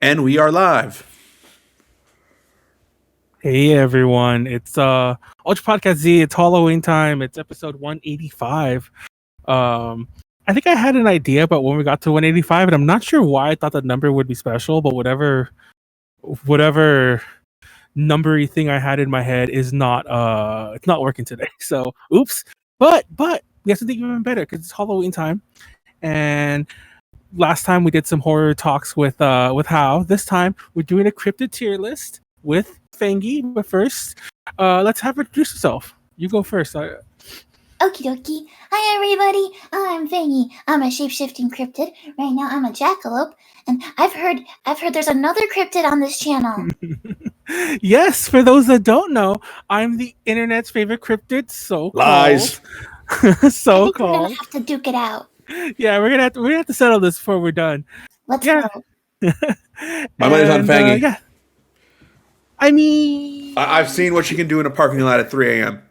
And we are live. Hey everyone, it's Ultra Podcast Z. It's Halloween time. It's episode 185. I think I had an idea about when we got to 185, and I'm not sure why I thought the number would be special, but whatever numbery thing I had in my head is not it's not working today. So oops. But we have something even better because it's Halloween time, and last time we did some horror talks with How. This time we're doing a cryptid tier list with Fangy. But first, let's have her introduce herself. You go first. Okie dokie. Hi everybody, I'm Fangy. I'm a shape-shifting cryptid. Right now I'm a jackalope, and I've heard there's another cryptid on this channel. Yes, for those that don't know, I'm the internet's favorite cryptid. So Lies. So I think we're called. gonna have to duke it out. Yeah, we're gonna have to settle this before we're done. Let's Yeah. go. My money's on Fangy. Yeah. I mean, I've seen what she can do in a parking lot at 3 a.m.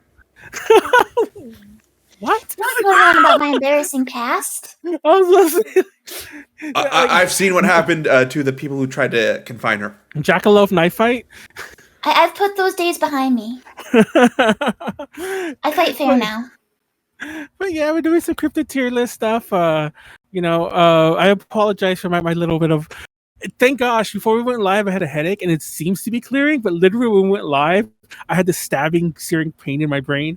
What? Don't go on about my embarrassing past. I was gonna say, I've seen what happened to the people who tried to confine her. Jackalope knife fight. I've put those days behind me. I fight fair now. But yeah, we're doing some cryptid tier list stuff. I apologize for my little bit of. Thank gosh, before we went live, I had a headache, and it seems to be clearing. But literally, when we went live, I had this stabbing, searing pain in my brain.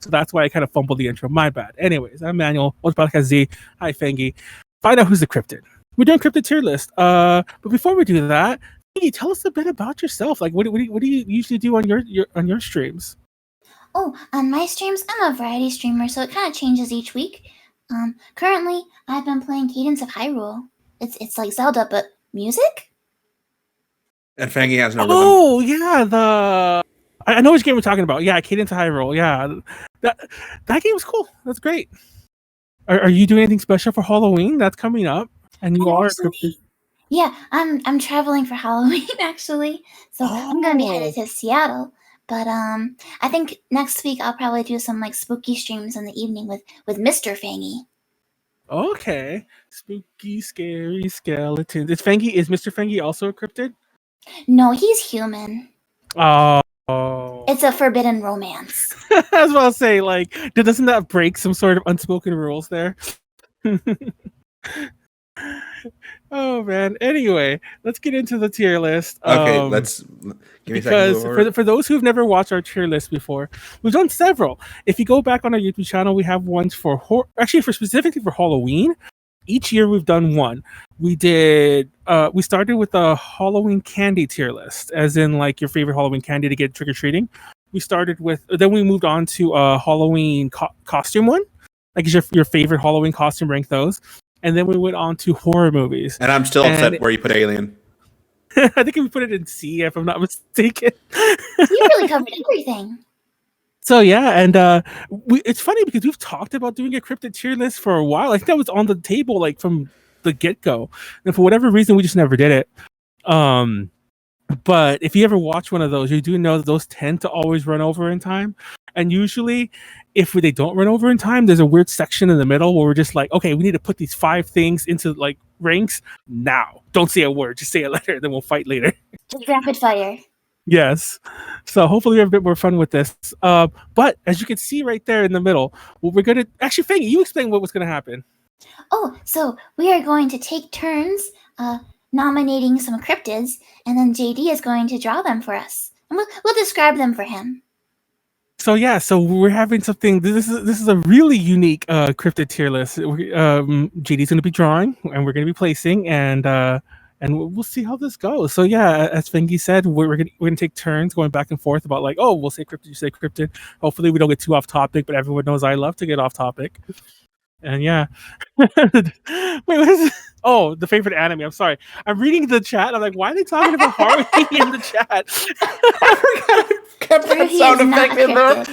So that's why I kind of fumbled the intro. My bad. Anyways, I'm Manuel. Ultra Podcast Z. Hi, Fangy. Find out who's the cryptid. We're doing cryptid tier list. But before we do that, Fangy, tell us a bit about yourself. Like, what do you usually do on your streams? Oh, on my streams, I'm a variety streamer, so it kind of changes each week. Currently, I've been playing Cadence of Hyrule. It's like Zelda, but music? And Fangy has no rhythm. Oh, yeah, I know which game we're talking about. Yeah, Cadence of Hyrule. Yeah, that game was cool. That's great. Are you doing anything special for Halloween? That's coming up, and you are. Yeah, I'm traveling for Halloween actually, so I'm gonna be headed to Seattle. But I think next week I'll probably do some like spooky streams in the evening with Mr. Fangy. Okay, spooky, scary skeletons. Is Mr. Fangy also a cryptid? No, he's human. Oh. It's a forbidden romance. I was about to say, like, doesn't that break some sort of unspoken rules there? Oh man. Anyway, let's get into the tier list. Okay, let's give me a second. Because for those who've never watched our tier list before, we've done several. If you go back on our YouTube channel, we have ones for specifically for Halloween. Each year we've done one. We started with a Halloween candy tier list, as in like your favorite Halloween candy to get trick-or-treating. Then we moved on to a Halloween costume one. Like, is your favorite Halloween costume, rank those. And then we went on to horror movies. And I'm still upset where you put Alien. I think we put it in C, if I'm not mistaken. You really covered everything. So yeah, and it's funny because we've talked about doing a cryptid tier list for a while. I think that was on the table like from the get-go, and for whatever reason, we just never did it. But if you ever watch one of those, you do know that those tend to always run over in time. And usually, if they don't run over in time, there's a weird section in the middle where we're just like, okay, we need to put these 5 things into like ranks now. Don't say a word, just say a letter, then we'll fight later. Just rapid fire. Yes. So hopefully we have a bit more fun with this. But as you can see right there in the middle, what we're going to... Actually, Fangy, you explain what was going to happen. Oh, so we are going to take turns nominating some cryptids, and then JD is going to draw them for us. And we'll describe them for him. So yeah, so we're having something... This is a really unique cryptid tier list. JD's going to be drawing, and we're going to be placing, and we'll see how this goes. So yeah, as Fangy said, we're gonna take turns going back and forth about like, oh, we'll say cryptid, you say cryptid. Hopefully we don't get too off topic, but everyone knows I love to get off topic. And yeah. Wait, what is it? Oh, the favorite anime. I'm sorry. I'm reading the chat. I'm like, why are they talking about Haruhi in the chat? I forgot I kept that sound effect in there.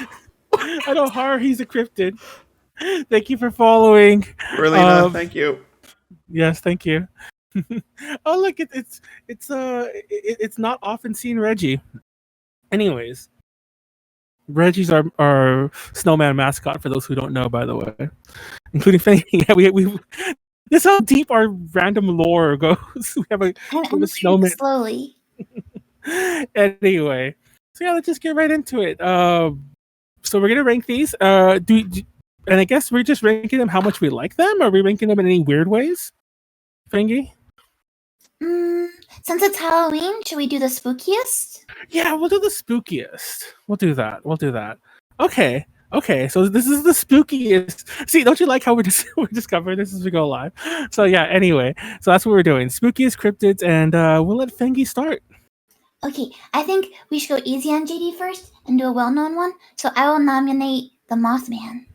I know Haruhi's a cryptid. Thank you for following. Relina, thank you. Yes, thank you. Oh look, it's not often seen Reggie. Anyways, Reggie's our snowman mascot for those who don't know, by the way, including Fanny. Yeah, This is how deep our random lore goes. We have a I'm snowman. slowly. Anyway, so yeah, let's just get right into it. So we're gonna rank these. And I guess we're just ranking them how much we like them. Are we ranking them in any weird ways, Fangy? Since it's Halloween, should we do the spookiest? Yeah, we'll do the spookiest. We'll do that. Okay. So this is the spookiest. See, don't you like how we're discovering this as we go live? So yeah. Anyway, so that's what we're doing. Spookiest cryptids, and we'll let Fangy start. Okay, I think we should go easy on JD first and do a well-known one. So I will nominate the Mothman.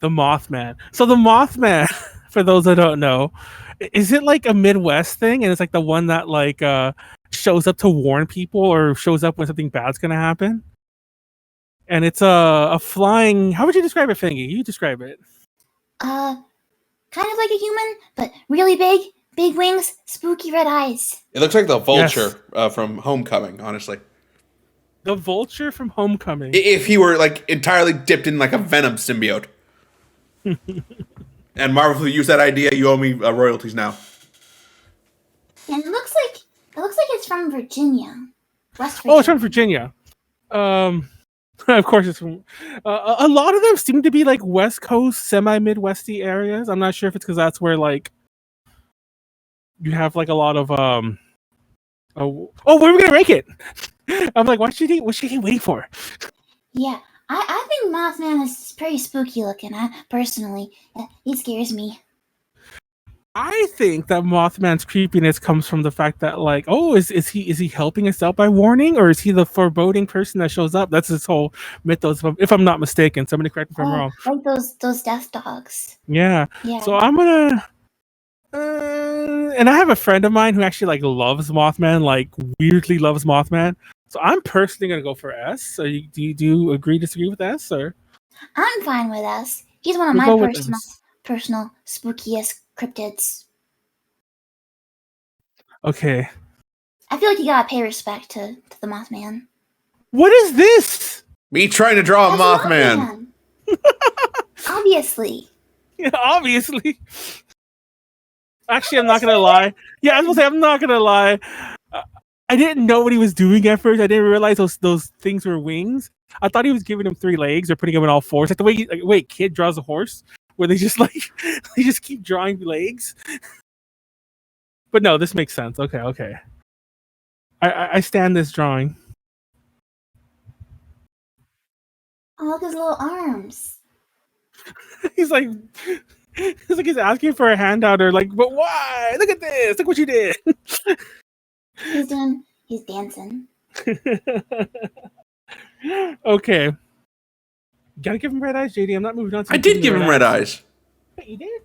The Mothman. So the Mothman, for those that don't know, is it like a Midwest thing? And it's like the one that like shows up to warn people or shows up when something bad's gonna happen? And it's a flying. How would you describe it, Fangy? You describe it. Kind of like a human, but really big wings, spooky red eyes. It looks like the vulture from Homecoming, honestly. The vulture from Homecoming. If he were like entirely dipped in like a venom symbiote. And Marvel, if you use that idea, you owe me royalties now. And it looks like it's from Virginia, West Virginia. Oh, it's from Virginia. Of course, it's from. A lot of them seem to be like West Coast, semi-Midwesty areas. I'm not sure if it's because that's where like you have like a lot of where are we gonna rank it? I'm like, what's she waiting for? Yeah, I think Mothman is pretty spooky looking. Personally, he scares me. I think that Mothman's creepiness comes from the fact that like, is he helping us out by warning, or is he the foreboding person that shows up? That's his whole mythos, if I'm not mistaken. Somebody correct me if I'm wrong. Like those death dogs. Yeah. So I'm gonna. And I have a friend of mine who actually like loves Mothman, like weirdly loves Mothman. So I'm personally gonna go for S. So do you agree, disagree with S, or? I'm fine with S. He's one of my personal spookiest cryptids. Okay. I feel like you gotta pay respect to the Mothman. What is this? Me trying to draw a Mothman. Obviously. Yeah, obviously. Actually, I'm not gonna lie. Yeah, I was gonna say I'm not gonna lie. I didn't know what he was doing at first. I didn't realize those things were wings. I thought he was giving him 3 legs or putting him in all 4s. Like the way kid draws a horse, where they just like they just keep drawing legs. But no, this makes sense. Okay. I stand this drawing. Oh, look at his little arms. He's he's asking for a handout or like, but why? Look at this. Look what you did. He's dancing. Okay. Gotta give him red eyes, JD. I'm not moving on to I did give him red eyes. Wait, you did?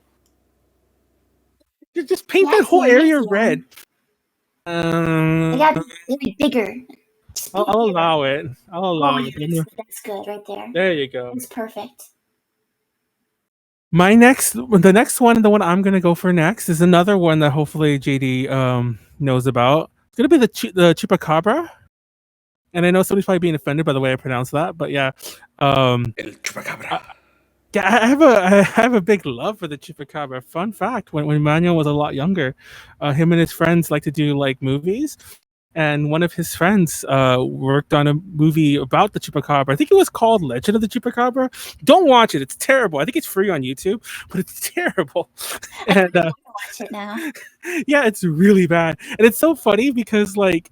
Just paint that whole area red. They gotta be bigger. I'll allow it. It. That's good right there. There you go. It's perfect. The next one, the one I'm gonna go for next, is another one that hopefully JD knows about. It's gonna be the chupacabra, and I know somebody's probably being offended by the way I pronounce that, but yeah, El chupacabra. I have a big love for the chupacabra. Fun fact: when Manuel was a lot younger, him and his friends like to do like movies. And one of his friends worked on a movie about the chupacabra. I think it was called Legend of the Chupacabra. Don't watch it; it's terrible. I think it's free on YouTube, but it's terrible. And I watch it now. Yeah, it's really bad, and it's so funny because like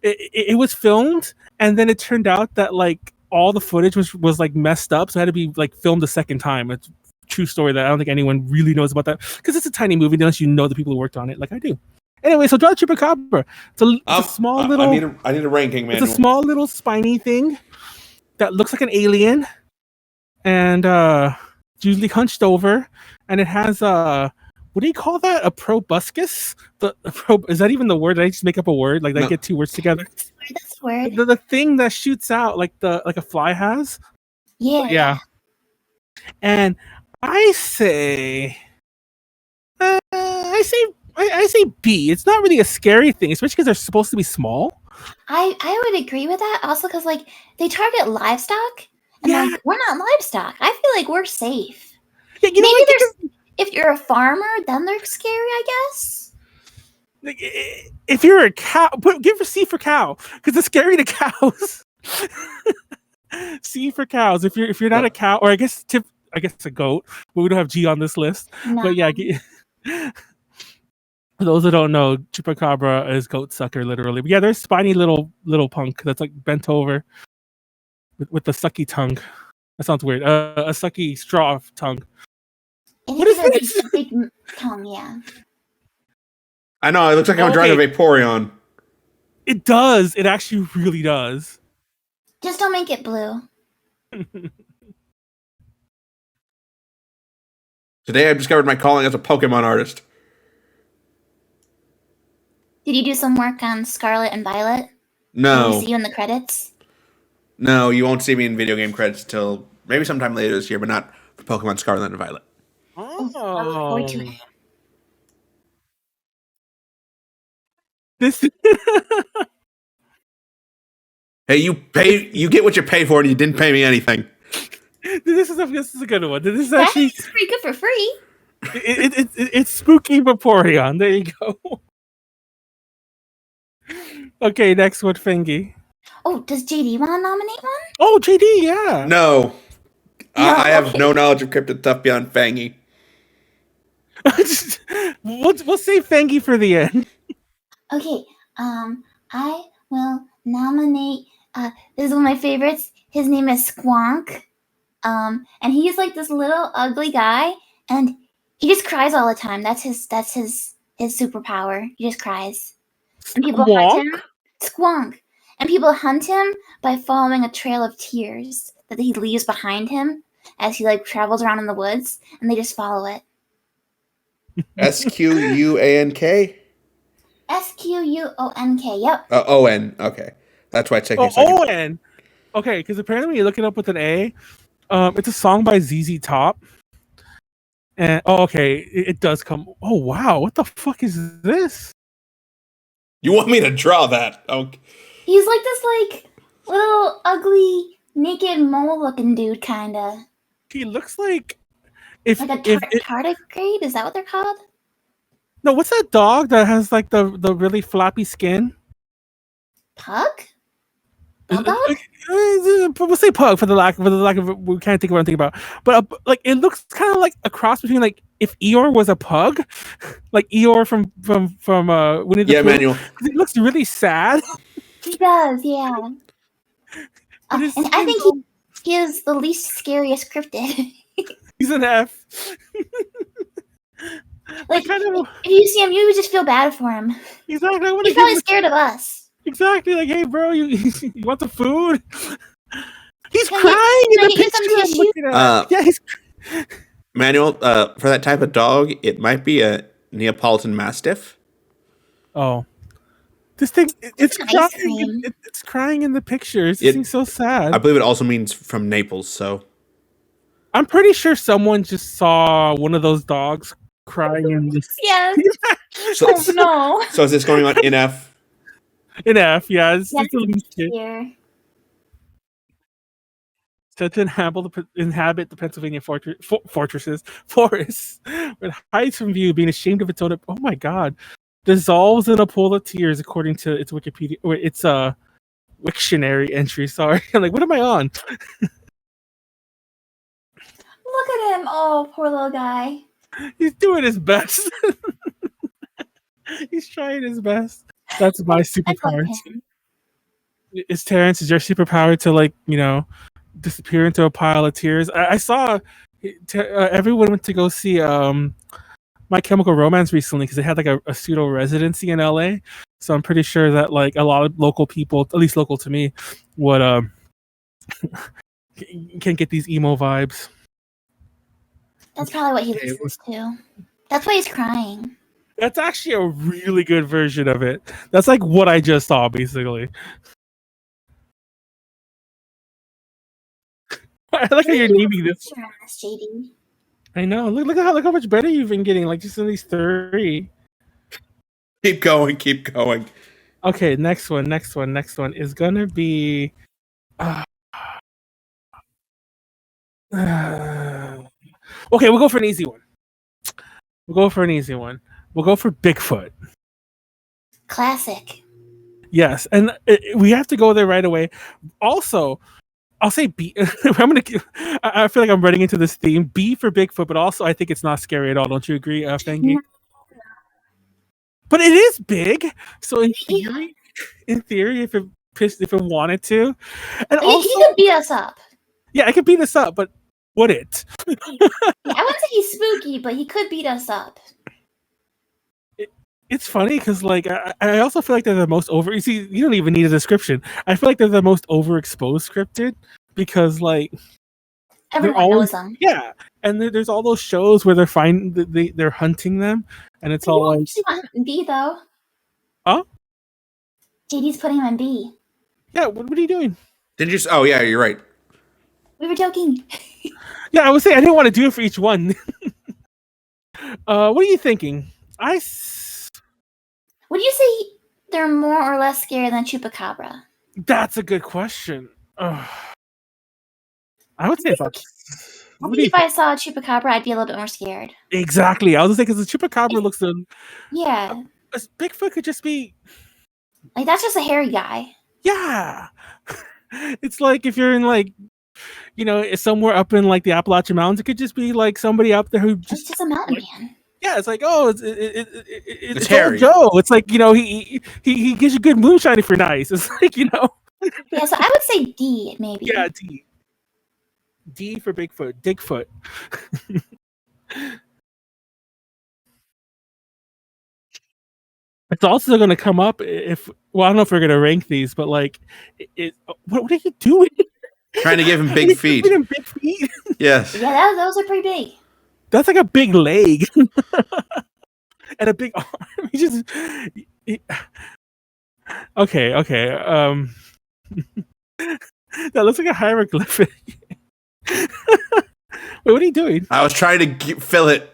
it was filmed, and then it turned out that like all the footage was like messed up, so it had to be like filmed a second time. It's a true story that I don't think anyone really knows about that because it's a tiny movie unless you know the people who worked on it, like I do. Anyway, so draw the chupacabra. It's a small little. I need a ranking, man. It's a small little spiny thing that looks like an alien, and usually hunched over, and it has what do you call that? A proboscis? Is that even the word? Did I just make up a word? Like, did I get 2 words together? That's weird. The thing that shoots out like a fly has. Yeah. And I say B. It's not really a scary thing, especially because they're supposed to be small. I would agree with that. Also, because like they target livestock, and like we're not livestock. I feel like we're safe. Yeah, if you're a farmer, then they're scary, I guess. Like, if you're a cow, give a C for cow because it's scary to cows. C for cows. If you're not a cow, or I guess a goat, but we don't have G on this list. No. But yeah, for those that don't know, chupacabra is goat sucker literally. But yeah, there's spiny little punk that's like bent over with the sucky tongue. That sounds weird. A sucky straw tongue. What is this? A big tongue, yeah. I know, it looks like I'm driving a Vaporeon. It does. It actually really does. Just don't make it blue. Today I've discovered my calling as a Pokemon artist. Did you do some work on Scarlet and Violet? No. Can we see you in the credits? No, you won't see me in video game credits until maybe sometime later this year, but not for Pokemon Scarlet and Violet. Oh, I look forward to it. This Hey, you get what you pay for, and you didn't pay me anything. this is a good one. This is That's actually pretty good for free. it's spooky Vaporeon. There you go. Okay, next one, Fangy. Oh, does JD want to nominate one? Oh, JD, yeah. No. I have okay. no knowledge of cryptid stuff beyond Fangy. we'll save Fangy for the end. Okay, I will nominate, this is one of my favorites. His name is Squonk. And he's like this little ugly guy, and he just cries all the time. That's his superpower. He just cries. And people hunt him. Squonk. And people hunt him by following a trail of tears that he leaves behind him as he like travels around in the woods, and they just follow it. SQUANK? SQUONK, yep. ON, okay. That's why it's taking a second. ON. Okay, because apparently when you look it up with an A, it's a song by ZZ Top. And okay, it does come. Oh wow, what the fuck is this? You want me to draw that? Okay. He's like this like little ugly naked mole looking dude kinda. He looks like if Like a tardigrade? Is that what they're called? No, what's that dog that has like the really floppy skin? Pug? Bulldog? We'll say pug for the lack of we can't think of what I'm thinking about. But like it looks kind of like a cross between like if Eeyore was a pug, like Eeyore from Winnie the Pooh. Manuel. It looks really sad. He does, yeah. And I think he is the least scariest cryptid. He's an F. Like if you see him, you would just feel bad for him. Exactly. He's probably scared of us. Exactly. Like, hey, bro, you want some food? He's Can crying in the get some picture. I'm looking at. Yeah, he's. Manuel, for that type of dog, it might be a Neapolitan Mastiff. Oh, this thing, it's ice crying. It's crying in the pictures. It seems so sad. I believe it also means from Naples. So, I'm pretty sure someone just saw one of those dogs crying in this. Yes. So, oh no. So is this going on in F? In F, yeah. It's here. Set to inhabit the Pennsylvania forests with hides from view, being ashamed of its own. Oh my god! Dissolves in a pool of tears, according to its Wikipedia. Or its Wiktionary entry. Sorry, I'm like, what am I on? Look at him! Oh, poor little guy. He's doing his best. He's trying his best. That's my superpower. Is Terrence? Is your superpower to like disappear into a pile of tears? I saw everyone went to go see My Chemical Romance recently because they had like a pseudo residency in LA. So I'm pretty sure that like a lot of local people, at least local to me, would can get these emo vibes. That's probably what he listens to. That's why he's crying. That's actually a really good version of it. That's like what I just saw, basically. I like how you're naming this. JD. I know. Look how much better you've been getting. Like just in these 3. Keep going. Okay, next one is gonna be. Okay, we'll go for an easy one. We'll go for an easy one. We'll go for Bigfoot. Classic. Yes, and we have to go there right away. Also, I'll say B. I feel like I'm running into this theme. B for Bigfoot, but also I think it's not scary at all. Don't you agree, Fangy? No. But it is big. So in theory, if it wanted to, and also He could beat us up. yeah, it could beat us up. But would it? Yeah, I wouldn't say he's spooky, but he could beat us up. It's funny because like I also feel like they're the most over. You see, you don't even need a description. I feel like they're the most overexposed cryptid because like Everyone knows them. Yeah, and there's all those shows where they're hunting them, and it's all like B though. Huh? JD's putting him in B. Yeah, what are you doing? Didn't you? Oh yeah, you're right. We were joking. Yeah, I was saying I didn't want to do it for each one. What are you thinking? Would you say they're more or less scary than Chupacabra? That's a good question. I would say about. I think if I saw a Chupacabra, I'd be a little bit more scared. Exactly. I was just thinking because the Chupacabra looks. Yeah. Bigfoot could just be. Like that's just a hairy guy. Yeah. It's like if you're in like, somewhere up in like the Appalachian Mountains, it could just be like somebody up there who just. It's just a mountain man. Yeah, it's like it's Harry. Joe. It's like he gives you good moonshine if you're nice. It's like Yeah, so I would say D maybe. Yeah, D for Bigfoot. Digfoot. It's also going to come up if. Well, I don't know if we're going to rank these, but like, what are you doing? Trying to give him big feet. Big feet. Yes. Yeah, those are pretty big. That's like a big leg and a big arm. Okay. That looks like a hieroglyphic. Wait, what are you doing? I was trying to fill it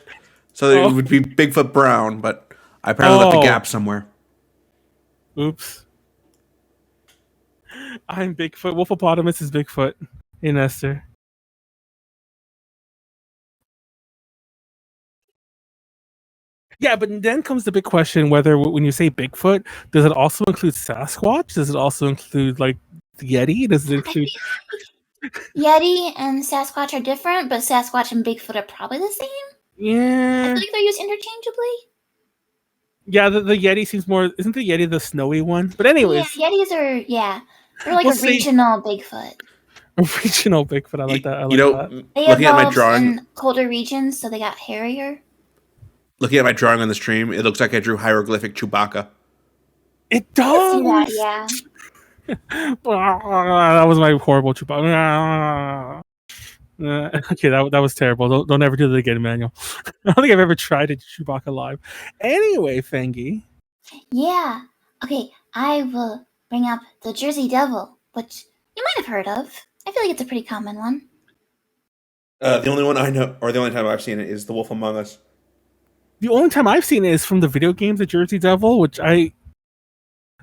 so that it would be Bigfoot brown, but I apparently left a gap somewhere. Oops. I'm Bigfoot. Wolfopotamus is Bigfoot in Esther. Yeah, but then comes the big question whether when you say Bigfoot, does it also include Sasquatch? Does it also include like the Yeti? Does it include Yeti and Sasquatch are different, but Sasquatch and Bigfoot are probably the same. Yeah. I feel like they're used interchangeably. Yeah, the Yeti seems more. Isn't the Yeti the snowy one? But anyways, yeah, Yetis are they're like a regional Bigfoot. A regional Bigfoot. I like that. They looking at my evolved drawing in colder regions, so they got hairier. Looking at my drawing on the stream, it looks like I drew hieroglyphic Chewbacca. It does. I see that, yeah. That was my horrible Chewbacca. Okay, that was terrible. Don't ever do that again, Manuel. I don't think I've ever tried to Chewbacca live. Anyway, Fangy. Yeah. Okay, I will bring up the Jersey Devil, which you might have heard of. I feel like it's a pretty common one. The only one I know, or the only time I've seen it, is The Wolf Among Us. The only time I've seen it is from the video game, The Jersey Devil, which I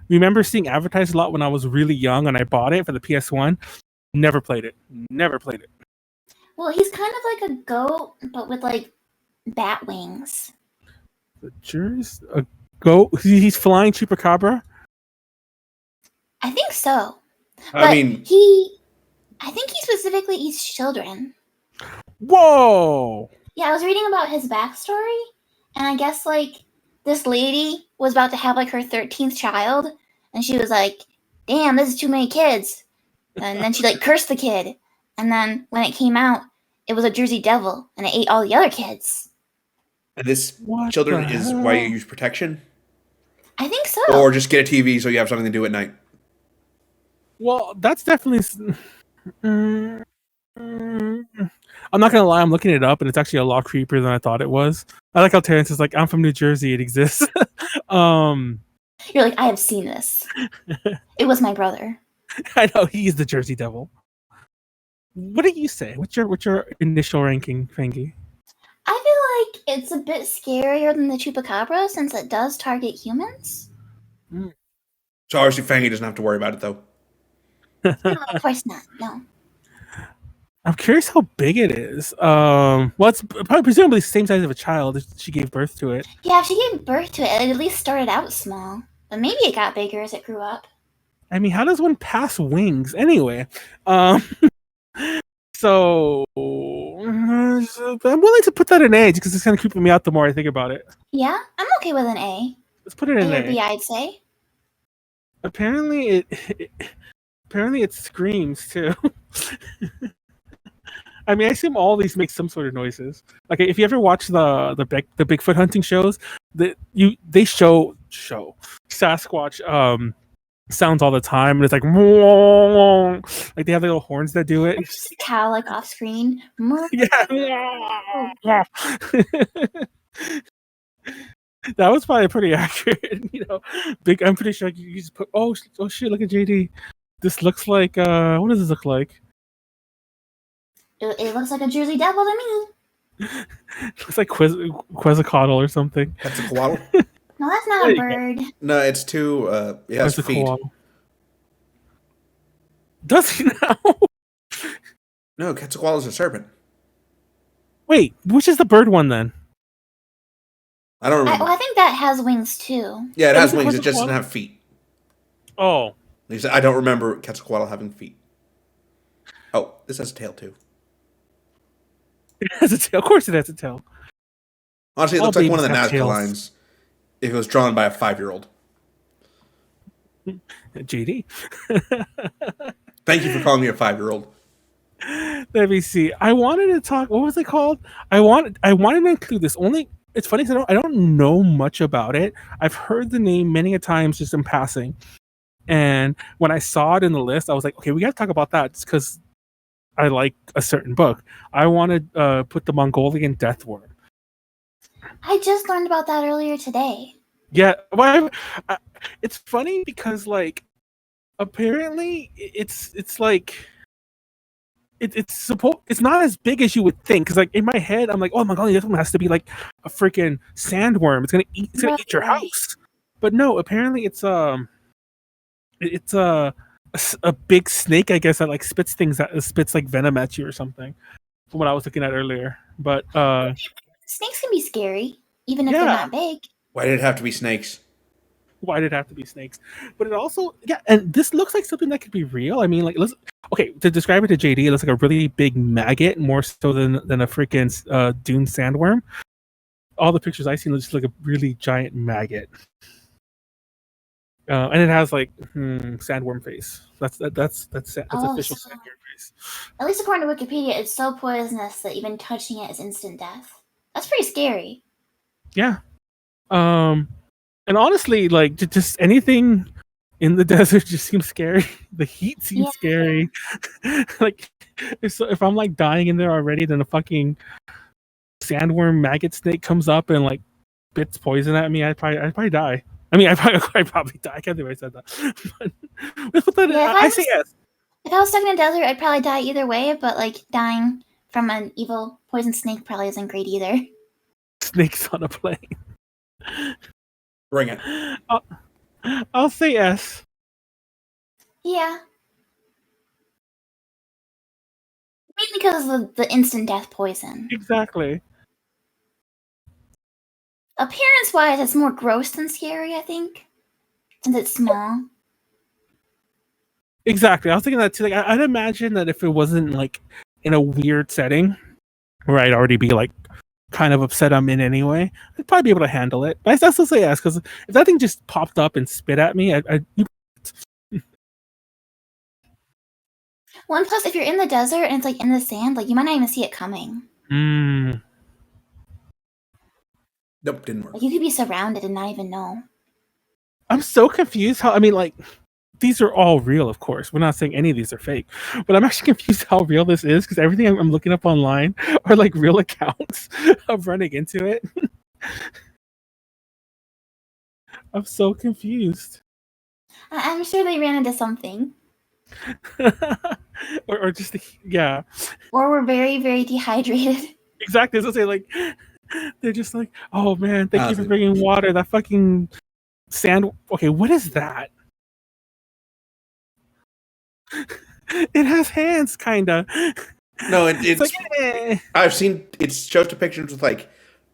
remember seeing advertised a lot when I was really young, and I bought it for the PS1. Never played it. Well, he's kind of like a goat, but with like bat wings. The Jersey a goat? He's flying Chupacabra? I think so. I think he specifically eats children. Whoa! Yeah, I was reading about his backstory, and I guess like this lady was about to have like her 13th child, and she was like, "Damn, this is too many kids," and then she like cursed the kid, and then when it came out, it was a Jersey Devil, and it ate all the other kids. And this children is why you use protection? I think so. Or just get a TV so you have something to do at night. Well, that's definitely. I'm not gonna lie, I'm looking it up, and it's actually a lot creepier than I thought it was. I like how Terrence is like, "I'm from New Jersey, it exists." You're like, I have seen this. It was my brother. I know he's the Jersey Devil. What do you say? What's your initial ranking, Fangy? I feel like it's a bit scarier than the Chupacabra since it does target humans. So obviously Fangy doesn't have to worry about it though. No, of course not. No. I'm curious how big it is. Well, it's probably presumably the same size of a child if she gave birth to it. Yeah, if she gave birth to it, it at least started out small. But maybe it got bigger as it grew up. I mean, how does one pass wings anyway? Um, so I'm willing to put that in A because it's kind of creeping me out the more I think about it. Yeah, I'm okay with an A. Let's put it in A or A. B, I'd say. Apparently it screams too. I mean, I assume all these make some sort of noises. Like if you ever watch the Bigfoot hunting shows, they show Sasquatch sounds all the time, and it's like like they have little horns that do it. It's just a cow like off screen. Yeah. That was probably pretty accurate, Big. I'm pretty sure you just put. Oh shit! Look at JD. This looks like. What does this look like? It looks like a Jersey Devil to me. Looks like Quetzalcoatl or something. Quetzalcoatl? No, that's not a bird. No, it's too. It has feet. Does he now? No, Quetzalcoatl is a serpent. Wait, which is the bird one then? I don't remember. I think that has wings too. Yeah, it has wings. It just doesn't have feet. Oh. I don't remember Quetzalcoatl having feet. Oh, this has a tail too. It has a tail. Of course it has a tail. Honestly, it looks like one of the Nazca lines if it was drawn by a 5-year-old. JD. Thank you for calling me a 5-year-old. Let me see. I wanted to talk. What was it called? I wanted to include this. Only it's funny because I don't know much about it. I've heard the name many a times just in passing, and when I saw it in the list, I was like, okay, we got to talk about that just because I like a certain book. I want to put the Mongolian death worm. I just learned about that earlier today. Yeah, well, it's funny because like apparently it's like it's not as big as you would think because like in my head I'm like, oh my god, this one has to be like a freaking sandworm. It's gonna eat your house. But no, apparently it's a big snake, I guess, that like spits like venom at you or something. From what I was looking at earlier, but snakes can be scary even if they're not big. Why did it have to be snakes? Why did it have to be snakes? But it also, and this looks like something that could be real. I mean, like, to describe it to JD, it looks like a really big maggot, more so than a freaking dune sandworm. All the pictures I've seen just look like a really giant maggot. And it has like sandworm face. That's official sandworm face. At least according to Wikipedia, it's so poisonous that even touching it is instant death. That's pretty scary. Yeah. And honestly, like just anything in the desert just seems scary. The heat seems scary. Like if I'm like dying in there already, then a fucking sandworm maggot snake comes up and like spits poison at me, I'd probably die. I mean, I'd probably die. I can't believe I said that. But I say yes. If I was stuck in a desert, I'd probably die either way. But like dying from an evil poison snake probably isn't great either. Snakes on a plane. Bring it. I'll say yes. Yeah. Maybe because of the instant death poison. Exactly. Appearance-wise, it's more gross than scary, I think. Since it's small. Exactly. I was thinking that too. Like, I'd imagine that if it wasn't like in a weird setting where I'd already be like kind of upset I'm in anyway, I'd probably be able to handle it. But I still say yes, because if that thing just popped up and spit at me, Well, and plus, if you're in the desert and it's like in the sand, like you might not even see it coming. Nope, didn't work. Like, you could be surrounded and not even know. I'm so confused how, I mean, like, these are all real, of course. We're not saying any of these are fake. But I'm actually confused how real this is, because everything I'm looking up online are, like, real accounts of running into it. I'm so confused. I'm sure they ran into something. or just, yeah. Or we're very, very dehydrated. Exactly. As I say, like, they're just like, oh, man, thank you for bringing water. That fucking sand. Okay, what is that? It has hands, kinda. No, It's like, eh. I've seen it shows depictions with like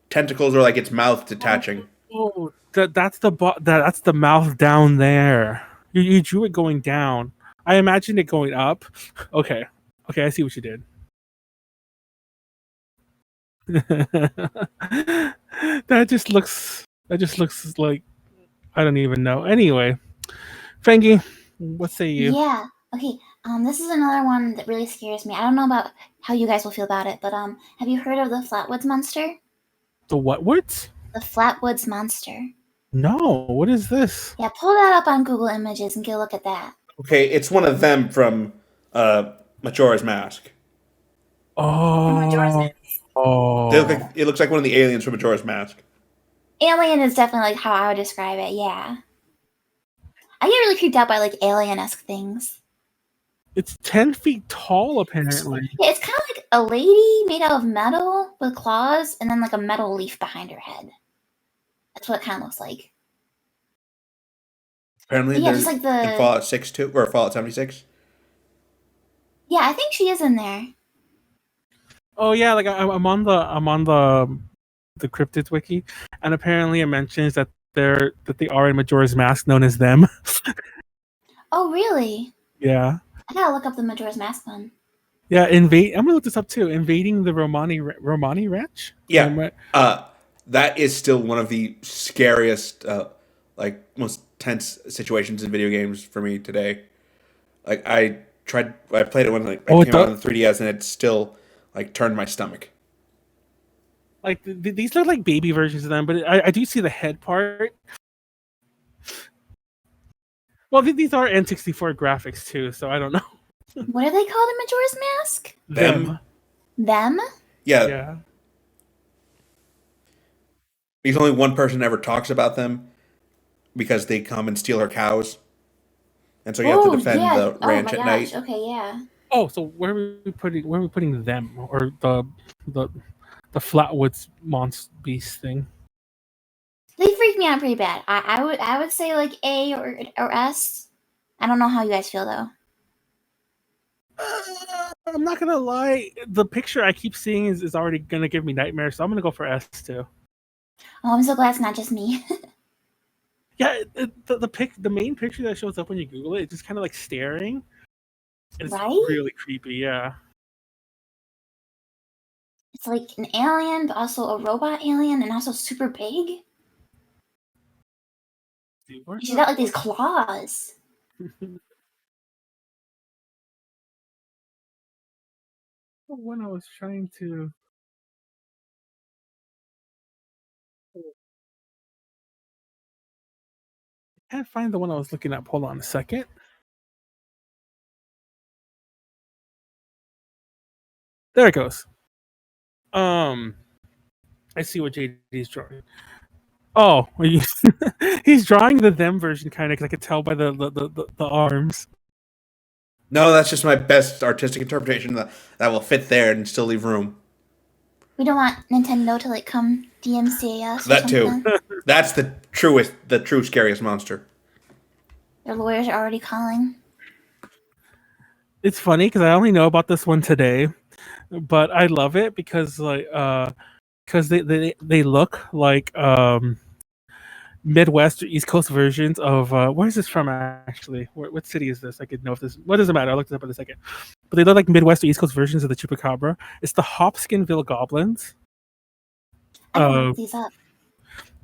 tentacles or like its mouth detaching. Oh, that's the mouth down there. You drew it going down. I imagined it going up. Okay, okay, I see what you did. That just looks like I don't even know. Anyway, Fangy, what say you? Yeah. Okay. This is another one that really scares me. I don't know about how you guys will feel about it, but have you heard of the Flatwoods Monster? The what words? The Flatwoods Monster. No, what is this? Yeah, pull that up on Google Images and get a look at that. Okay, it's one of them from Majora's Mask. Oh, oh, It looks like one of the aliens from Majora's Mask. Alien is definitely like how I would describe it. Yeah. I get really creeped out by like alien-esque things. it's 10 feet tall apparently. Yeah, it's kind of like a lady made out of metal with claws and then like a metal leaf behind her head. That's what it kind of looks like. Apparently, Yeah, they're just like in Fallout 6 too, or Fallout 76. Yeah, I think she is in there. Oh yeah, like I'm on the cryptid wiki, and apparently it mentions that they are in Majora's Mask, known as them. Oh, really? Yeah, I gotta look up the Majora's Mask one. yeah. Invade. I'm gonna look this up too. Invading the Romani Ranch. Yeah, that is still one of the scariest, like most tense situations in video games for me today. Like I played it when like it came out on the 3DS, and it still like turned my stomach. Like these look like baby versions of them, but I do see the head part. Well, these are N64 graphics too, so I don't know. What are they called in Majora's Mask? Them. Them? Yeah. Yeah. Because only one person ever talks about them because they come and steal her cows, and so you have to defend the ranch at night. Okay, yeah. Oh, so where are we putting them, or the Flatwoods monster beast thing? They freak me out pretty bad. I would say like A or S. I don't know how you guys feel though. I'm not gonna lie, the picture I keep seeing is already gonna give me nightmares, so I'm gonna go for S too. Oh, I'm so glad it's not just me. Yeah, the main picture that shows up when you Google it, it's just kind of like staring. It's right? really creepy, yeah. It's like an alien, but also a robot alien, and also super big. She's got like these claws. When I was trying to... I can't find the one I was looking at. Hold on a second. There it goes. I see what JD's drawing. Oh, he's drawing the them version kind of, because I could tell by the arms. No, that's just my best artistic interpretation that will fit there and still leave room. We don't want Nintendo to like come DMCA us. That too. That's the true scariest monster. Their lawyers are already calling. It's funny because I only know about this one today, but I love it because because they look like Midwest or East Coast versions of where is this from actually? What city is this? I could know if this. What does it matter? I looked it up in a second. But they look like Midwest or East Coast versions of the Chupacabra. It's the Hopkinsville Goblins. I can look these up.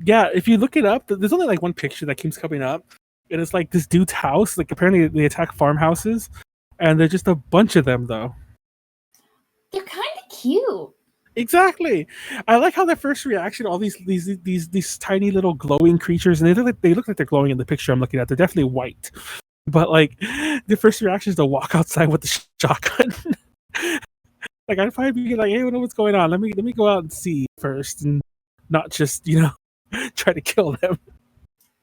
Yeah, if you look it up, there's only like one picture that keeps coming up, and it's like this dude's house. Like apparently they attack farmhouses, and they're just a bunch of them though. They're kind of cute. Exactly. I like how their first reaction, all these tiny little glowing creatures, and they look like they're glowing in the picture I'm looking at. They're definitely white, but like the first reaction is to walk outside with the shotgun. Like I'd probably be like, "Hey, I don't know what's going on. Let me go out and see first, and not just try to kill them."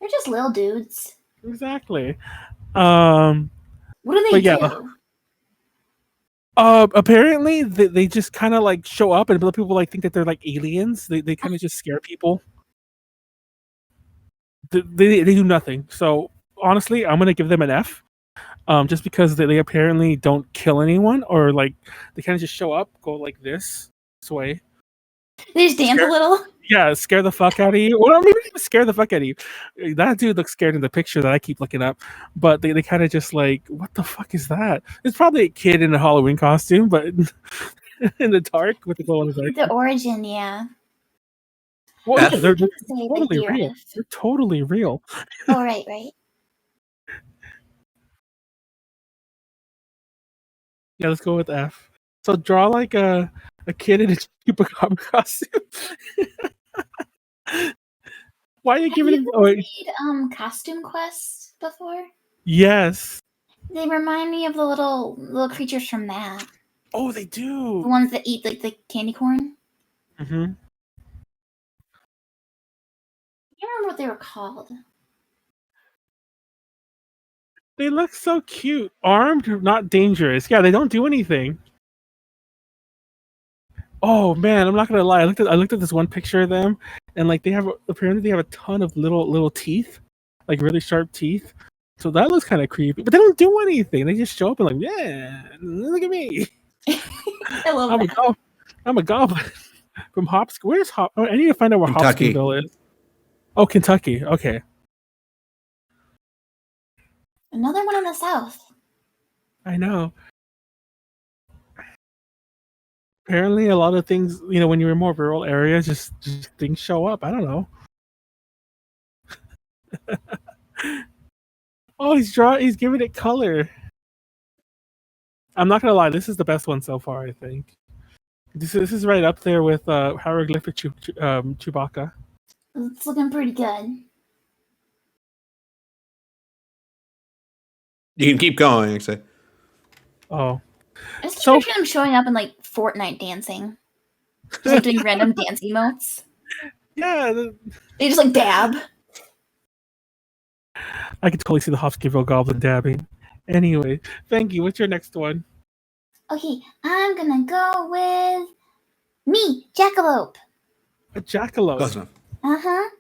They're just little dudes. Exactly. What do they do? Apparently they just kind of like show up, and people like think that they're like aliens. They kind of just scare people. They do nothing. So honestly, I'm gonna give them an F. just because they apparently don't kill anyone, or like they kind of just show up, go like this way. They just dance a little. Yeah, scare the fuck out of you. Well, maybe even scare the fuck out of you. That dude looks scared in the picture that I keep looking up, but they kind of just like, what the fuck is that? It's probably a kid in a Halloween costume, but in the dark with the glow in his eye. The origin, yeah. Well, F? they're Say totally the real. F. They're totally real. Oh, right, right. Yeah, let's go with F. So draw like a kid in a chupacabra costume. Why are you giving him? Oh, Played Costume Quest before? yes. They remind me of the little creatures from that. Oh, they do. The ones that eat like the candy corn. Mm-hmm. I can't remember what they were called. They look so cute. Armed, not dangerous. Yeah, they don't do anything. Oh man, I'm not gonna lie. I looked at this one picture of them, and like apparently they have a ton of little teeth, like really sharp teeth. So that looks kind of creepy. But they don't do anything. They just show up and like, yeah, look at me. I love I'm that. I'm a goblin from Hopkins. Where's Hop? Oh, I need to find out where Kentucky. Hopkinsville is. Oh, Kentucky. Okay. Another one in the South. I know. Apparently, a lot of things, when you're in more rural areas, just things show up. I don't know. Oh, he's giving it color. I'm not gonna lie, this is the best one so far. I think this is right up there with hieroglyphic Chewbacca. It's looking pretty good. You can keep going, actually. Oh, Just So- picture them showing up in like Fortnite dancing. Just like doing random dance emotes. yeah, They just like dab. I could totally see the Hopkinsville goblin dabbing. Anyway, thank you. What's your next one? Okay, I'm gonna go with me, Jackalope. A jackalope. Close enough. Uh-huh.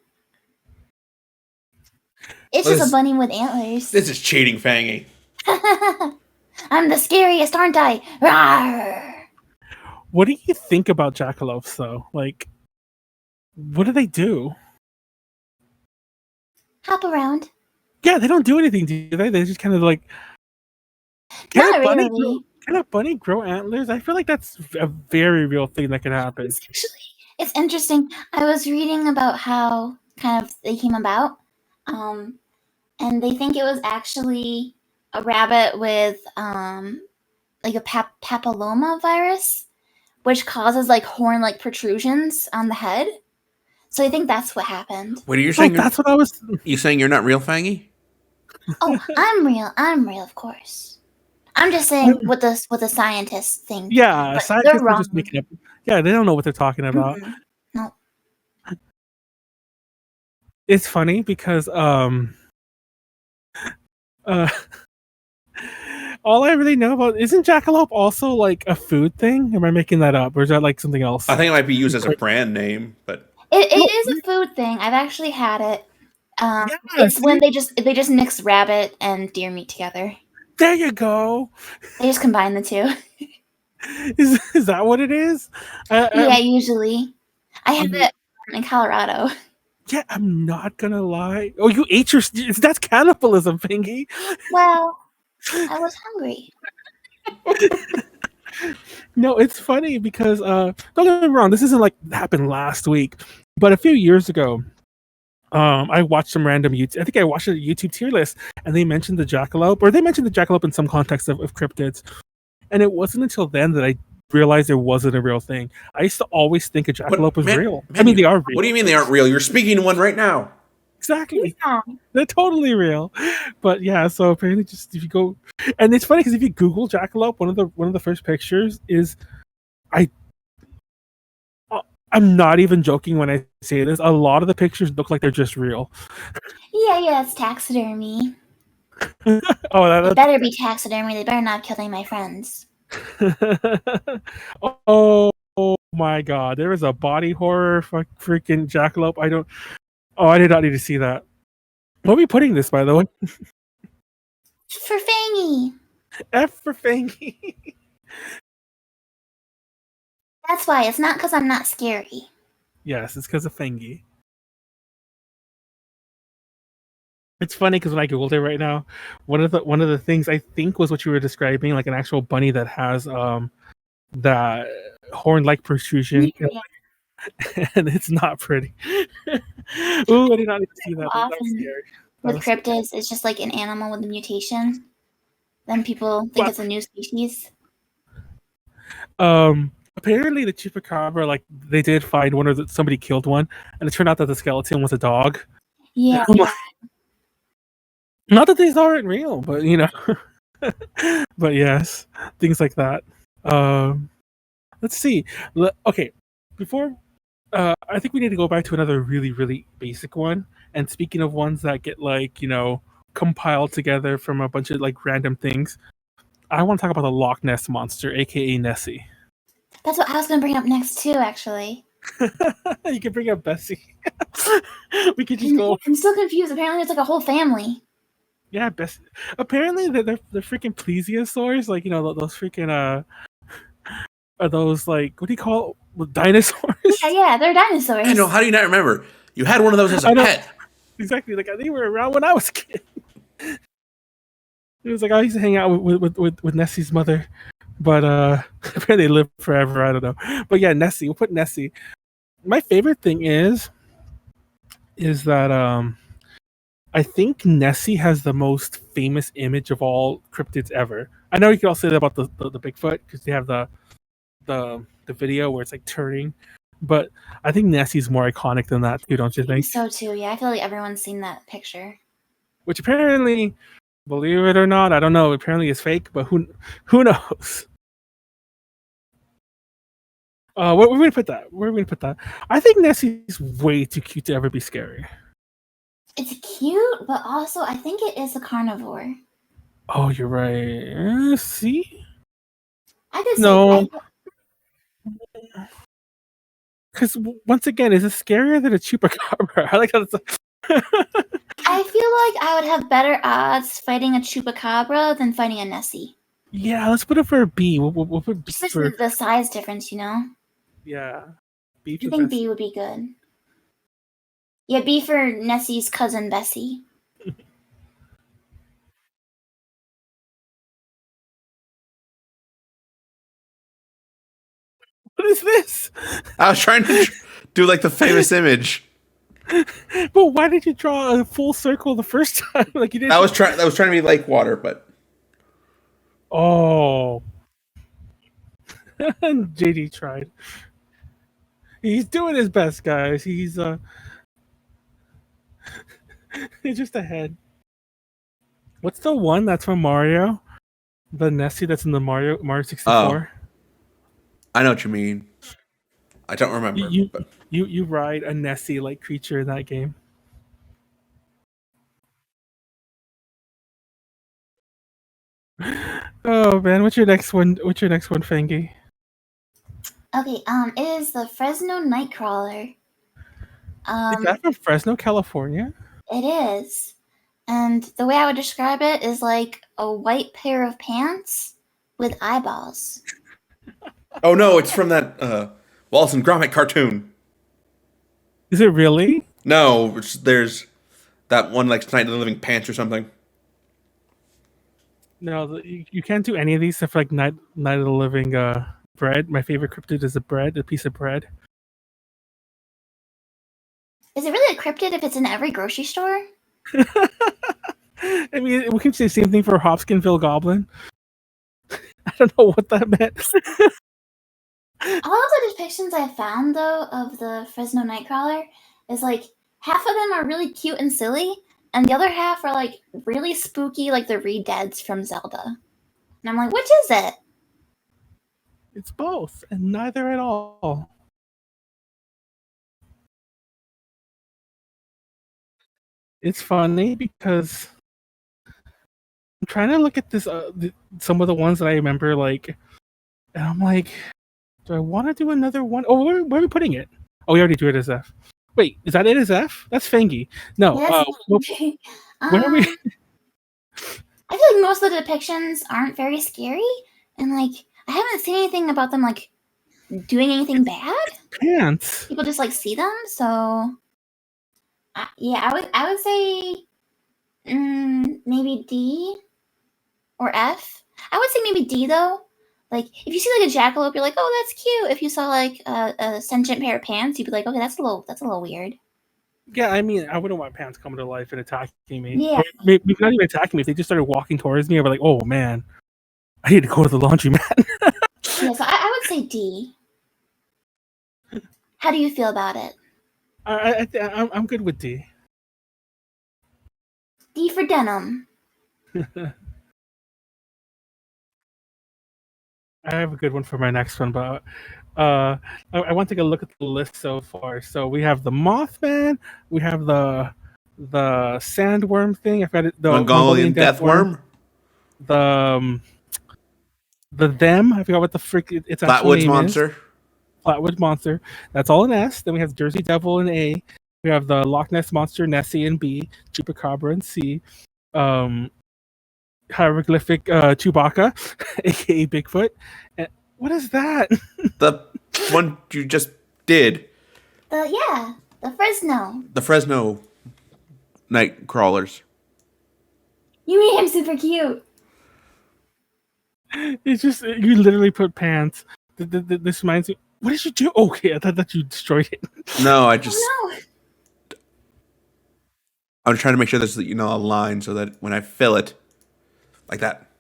It's Well, just this- a bunny with antlers. This is cheating, Fangy. I'm the scariest, aren't I? Rawr! What do you think about jackalopes, though? Like, what do they do? Hop around. Yeah, they don't do anything, do they? They just kind of like. Not a bunny really. Can a bunny grow antlers? I feel like that's a very real thing that can happen. It's interesting. I was reading about how kind of they came about, and they think it was actually a rabbit with like a papilloma virus, which causes like horn-like protrusions on the head. So I think that's what happened. Wait, are you Oh, saying that's what I was. you saying you're not real, Fangy? Oh, I'm real. I'm real, of course. I'm just saying what the scientists think. Yeah, But scientists they're are just wrong. making up. Yeah, they don't know what they're talking about. Mhm. No. It's funny because all I really know about isn't jackalope also like a food thing? Am I making that up, or is that like something else? I think it might be used as a brand name, but It is a food thing. I've actually had it. Yeah, It's when they just mix rabbit and deer meat together. There you go. They just combine the two. Is that what it is? Yeah, usually. I had it in Colorado. Yeah, I'm not gonna lie. Oh, you ate your. That's cannibalism, Fangy. Well, I was hungry. No, it's funny because don't get me wrong. This isn't like happened last week, but a few years ago, I watched some random YouTube. I think I watched a YouTube tier list, and they mentioned the jackalope, or they mentioned the jackalope in some context of cryptids. And it wasn't until then that I realized it wasn't a real thing. I used to always think a jackalope was real. I mean, they are real. What do you mean they aren't real? You're speaking to one right now. Exactly. Yeah. They're totally real. But yeah, so apparently, just if you go, and it's funny because if you Google jackalope, one of the first pictures is, I'm not even joking when I say this. A lot of the pictures look like they're just real. Yeah, it's taxidermy. Oh, It better be taxidermy. They better not kill any of my friends. oh my god, there is a body horror freaking jackalope. I did not need to see that. What are we putting this, by the way? For Fangy. F for Fangy. That's why. It's not because I'm not scary. Yes, it's because of Fangy. It's funny because when I googled it right now, one of the things I think was what you were describing, like an actual bunny that has that horn-like protrusion, Yeah. and it's not pretty. Ooh, I did not even see that. That was Often scary. with cryptids, it's just like an animal with a mutation. Then people think it's a new species. Apparently the chupacabra, like they did find one, or somebody killed one, and it turned out that the skeleton was a dog. Yeah. Not that these aren't real, but you know. But yes, things like that. Let's see. Okay, before I think we need to go back to another really, really basic one. And speaking of ones that get like, you know, compiled together from a bunch of like random things, I want to talk about the Loch Ness monster, aka Nessie. That's what I was going to bring up next too, actually. You can bring up Bessie. We could just go. I'm still confused. Apparently, it's like a whole family. Yeah, Bessie. Apparently, they're freaking plesiosaurs. Like, you know, those freaking are those like, what do you call it? Dinosaurs? Yeah, they're dinosaurs. I know. How do you not remember? You had one of those as a pet. Exactly. Like they were around when I was a kid. It was like I used to hang out with Nessie's mother, but apparently they live forever. I don't know. But yeah, Nessie. We'll put Nessie. My favorite thing is that I think Nessie has the most famous image of all cryptids ever. I know you could also say that about the Bigfoot because they have the video where it's like turning, but I think Nessie's more iconic than that too, don't you think? So too, yeah. I feel like everyone's seen that picture. Which apparently, believe it or not, I don't know. Apparently, is fake, but who knows? Where are we gonna put that? Where are we gonna put that? I think Nessie's way too cute to ever be scary. It's cute, but also I think it is a carnivore. Oh, you're right. See? I could no. Because once again, is it scarier than a chupacabra? I like how it's. I feel like I would have better odds fighting a chupacabra than fighting a Nessie. Yeah, let's put it for a B. We'll put B just for the size difference, you know? Yeah. B for I think Bessie. B would be good. Yeah, B for Nessie's cousin Bessie. What is this? I was trying to do like the famous image. But why did you draw a full circle the first time? Like you didn't. That was trying to be lake water, but oh, JD tried. He's doing his best, guys. He's he's just ahead. What's the one that's from Mario? The Nessie that's in the Mario 64. Oh. I know what you mean. I don't remember. You ride a Nessie-like creature in that game. Oh man, what's your next one? What's your next one, Fangy? Okay, it is the Fresno Nightcrawler. Is that from Fresno, California? It is. And the way I would describe it is like a white pair of pants with eyeballs. Oh no, it's from that Wallace and Gromit cartoon. Is it really? No, there's that one like Night of the Living Pants or something. No, you can't do any of these except for like Night of the Living bread. My favorite cryptid is a piece of bread. Is it really a cryptid if it's in every grocery store? I mean, we can say the same thing for Hopkinsville Goblin. I don't know what that meant. All of the depictions I found, though, of the Fresno Nightcrawler is like half of them are really cute and silly, and the other half are like really spooky, like the Re-Deads from Zelda. And I'm like, which is it? It's both, and neither at all. It's funny because I'm trying to look at this, some of the ones that I remember, like, and I'm like, do I want to do another one? Oh, where are we putting it? Oh, we already do it as F. Wait, is that it as F? That's Fangy. No. Yes. Where are we? I feel like most of the depictions aren't very scary, and like I haven't seen anything about them like doing anything bad. Pants. People just like see them, so yeah, I would say maybe D or F. I would say maybe D though. Like if you see like a jackalope, you're like, oh, that's cute. If you saw like a sentient pair of pants, you'd be like, okay, that's a little weird. Yeah, I mean, I wouldn't want pants coming to life and attacking me. Yeah. Or maybe not even attacking me. If they just started walking towards me, I'd be like, oh man, I need to go to the laundromat. Yeah, so I would say D. How do you feel about it? I'm good with D. D for denim. I have a good one for my next one, but I want to take a look at the list so far. So we have the Mothman, we have the sandworm thing. I forgot it. The Mongolian death worm. The them. I forgot what the frick its actual Flatwoods name monster. is. Flatwoods monster. That's all in S. Then we have Jersey Devil in A. We have the Loch Ness monster Nessie in B. Chupacabra in C. Hieroglyphic Chewbacca, aka Bigfoot. And what is that? The one you just did. The Fresno. The Fresno night crawlers. You made him super cute. It's just you literally put pants. This reminds me. What did you do? Okay, I thought that you destroyed it. No, I just. Oh, no. I'm trying to make sure there's a line so that when I fill it, like that.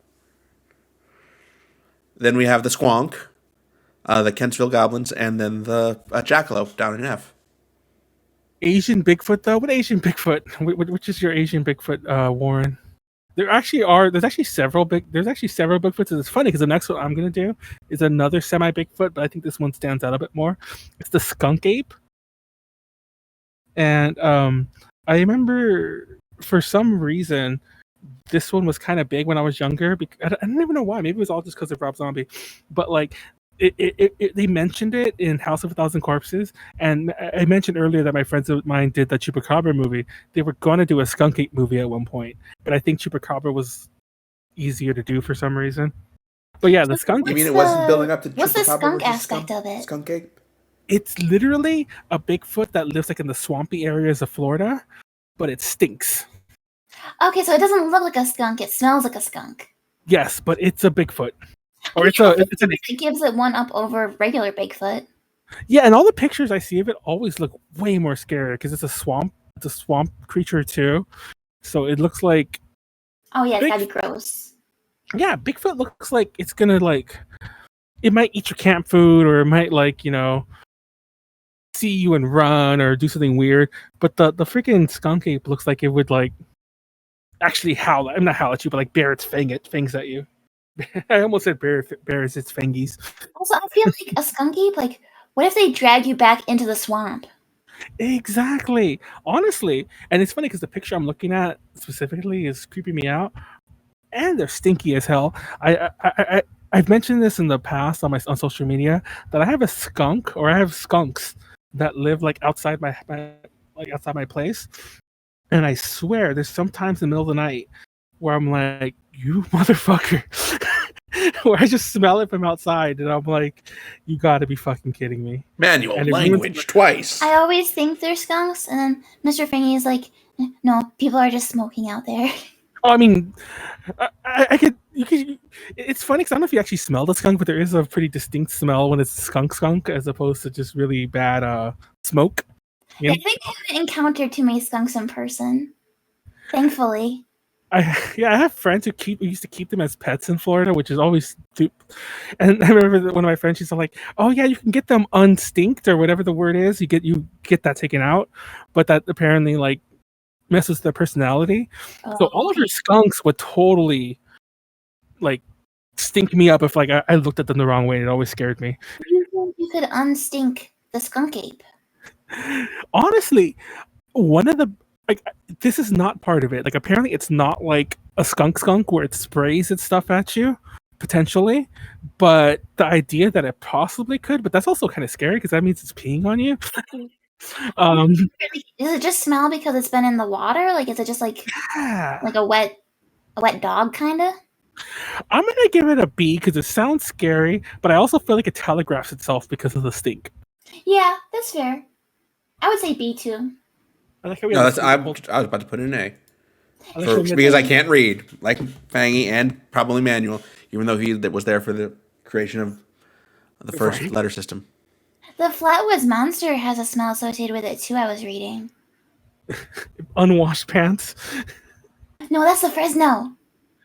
Then we have the Squonk, the Kentsville Goblins, and then the Jackalope down in F. Asian Bigfoot though. What Asian Bigfoot? Which is your Asian Bigfoot, Warren? There's actually several Bigfoots. And it's funny because the next one I'm gonna do is another semi Bigfoot, but I think this one stands out a bit more. It's the skunk ape, and I remember for some reason this one was kind of big when I was younger. I don't even know why. Maybe it was all just because of Rob Zombie, but like. They mentioned it in House of a Thousand Corpses, and I mentioned earlier that my friends of mine did the Chupacabra movie. They were going to do a skunk ape movie at one point, but I think Chupacabra was easier to do for some reason. But yeah, the skunk. You mean it wasn't building up to what's the Chupacabra skunk versus aspect of it? Skunk ape? It's literally a Bigfoot that lives like in the swampy areas of Florida, but it stinks. Okay, so it doesn't look like a skunk. It smells like a skunk. Yes, but it's a Bigfoot. Or it gives it one up over regular Bigfoot. Yeah, and all the pictures I see of it always look way more scary because it's a swamp creature too. So it looks like oh yeah, it's gotta be gross. Yeah, Bigfoot looks like it's gonna it might eat your camp food or it might see you and run or do something weird. But the freaking skunk ape looks like it would actually howl. I'm not howl at you, but bare its fangs at you. I almost said bears its fangies. Also, I feel like a skunk ape, what if they drag you back into the swamp? Exactly. Honestly. And it's funny because the picture I'm looking at specifically is creeping me out. And they're stinky as hell. I've mentioned this in the past on social media that I have a skunk or I have skunks that live outside my place. And I swear there's sometimes in the middle of the night where I'm like, you motherfucker. Where I just smell it from outside and I'm like, you gotta be fucking kidding me. Manuel language twice. I always think they're skunks, and then Mr. Fangy is like, no, people are just smoking out there. Oh, I mean, I could. It's funny because I don't know if you actually smell the skunk, but there is a pretty distinct smell when it's skunk as opposed to just really bad smoke. Yeah, I think I haven't encountered too many skunks in person. Thankfully. I have friends who used to keep them as pets in Florida, which is always stupid. And I remember one of my friends, she's like, "Oh yeah, you can get them unstinked or whatever the word is. You get that taken out, but that apparently messes with their personality. So all of her skunks would totally stink me up if I looked at them the wrong way. And it always scared me. You could unstink the skunk ape. Honestly, one of the this is not part of it. Apparently it's not like a skunk where it sprays its stuff at you, potentially. But the idea that it possibly could, but that's also kind of scary because that means it's peeing on you. Does it just smell because it's been in the water? Is it just a wet dog, kinda. I'm gonna give it a B because it sounds scary, but I also feel like it telegraphs itself because of the stink. Yeah, that's fair. I would say B too. I like how we No, have that's I was about to put in an A like because I can't read like Fangy and probably Manuel, even though he was there for the creation of the first letter system. The Flatwoods monster has a smell associated with it too. I was reading. unwashed pants. No, that's the Fresno.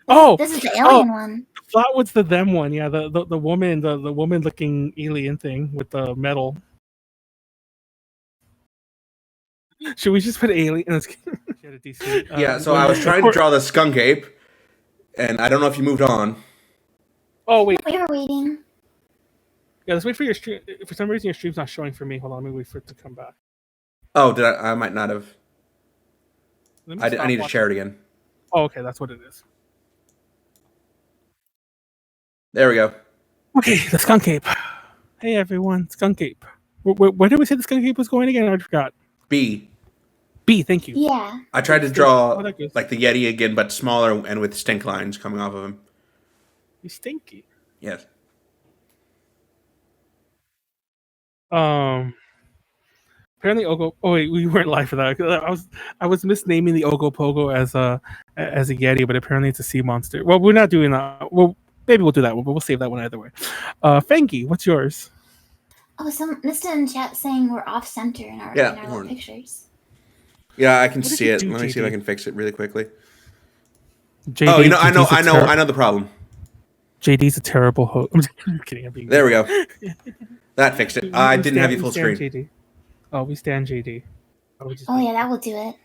Oh, This is the alien one. Flatwood's the them one, yeah. The woman, the woman looking alien thing with the metal. Should we just put alien? Yeah, so I was trying to draw the skunk ape, and I don't know if you moved on. Oh wait, We were waiting. yeah. Let's wait for your stream. For some reason, your stream's not showing for me. Hold on, let me wait for it to come back. Oh, did I might not have. I need to share it again. Oh, okay, that's what it is. There we go. Okay, the skunk ape. Hey everyone, skunk ape. Where did we say the skunk ape was going again? I forgot. B. B, thank you. Yeah. I tried to draw like the Yeti again, but smaller and with stink lines coming off of him. He's stinky. Yes. Apparently Ogo. Oh wait, we weren't live for that. I was misnaming the Ogopogo as a Yeti, but apparently it's a sea monster. Well, we're not doing that. Well, maybe we'll do that one, but we'll save that one either way. Fangy, what's yours? Oh, some Mr. in chat saying we're off center in our little pictures. Yeah, I can see it. Let me see if I can fix it really quickly. JD, oh, I know the problem. JD's a terrible host. I'm kidding. There we go. That fixed it. I didn't have you full screen. JD. Oh, we stand JD. Oh yeah, that will do it.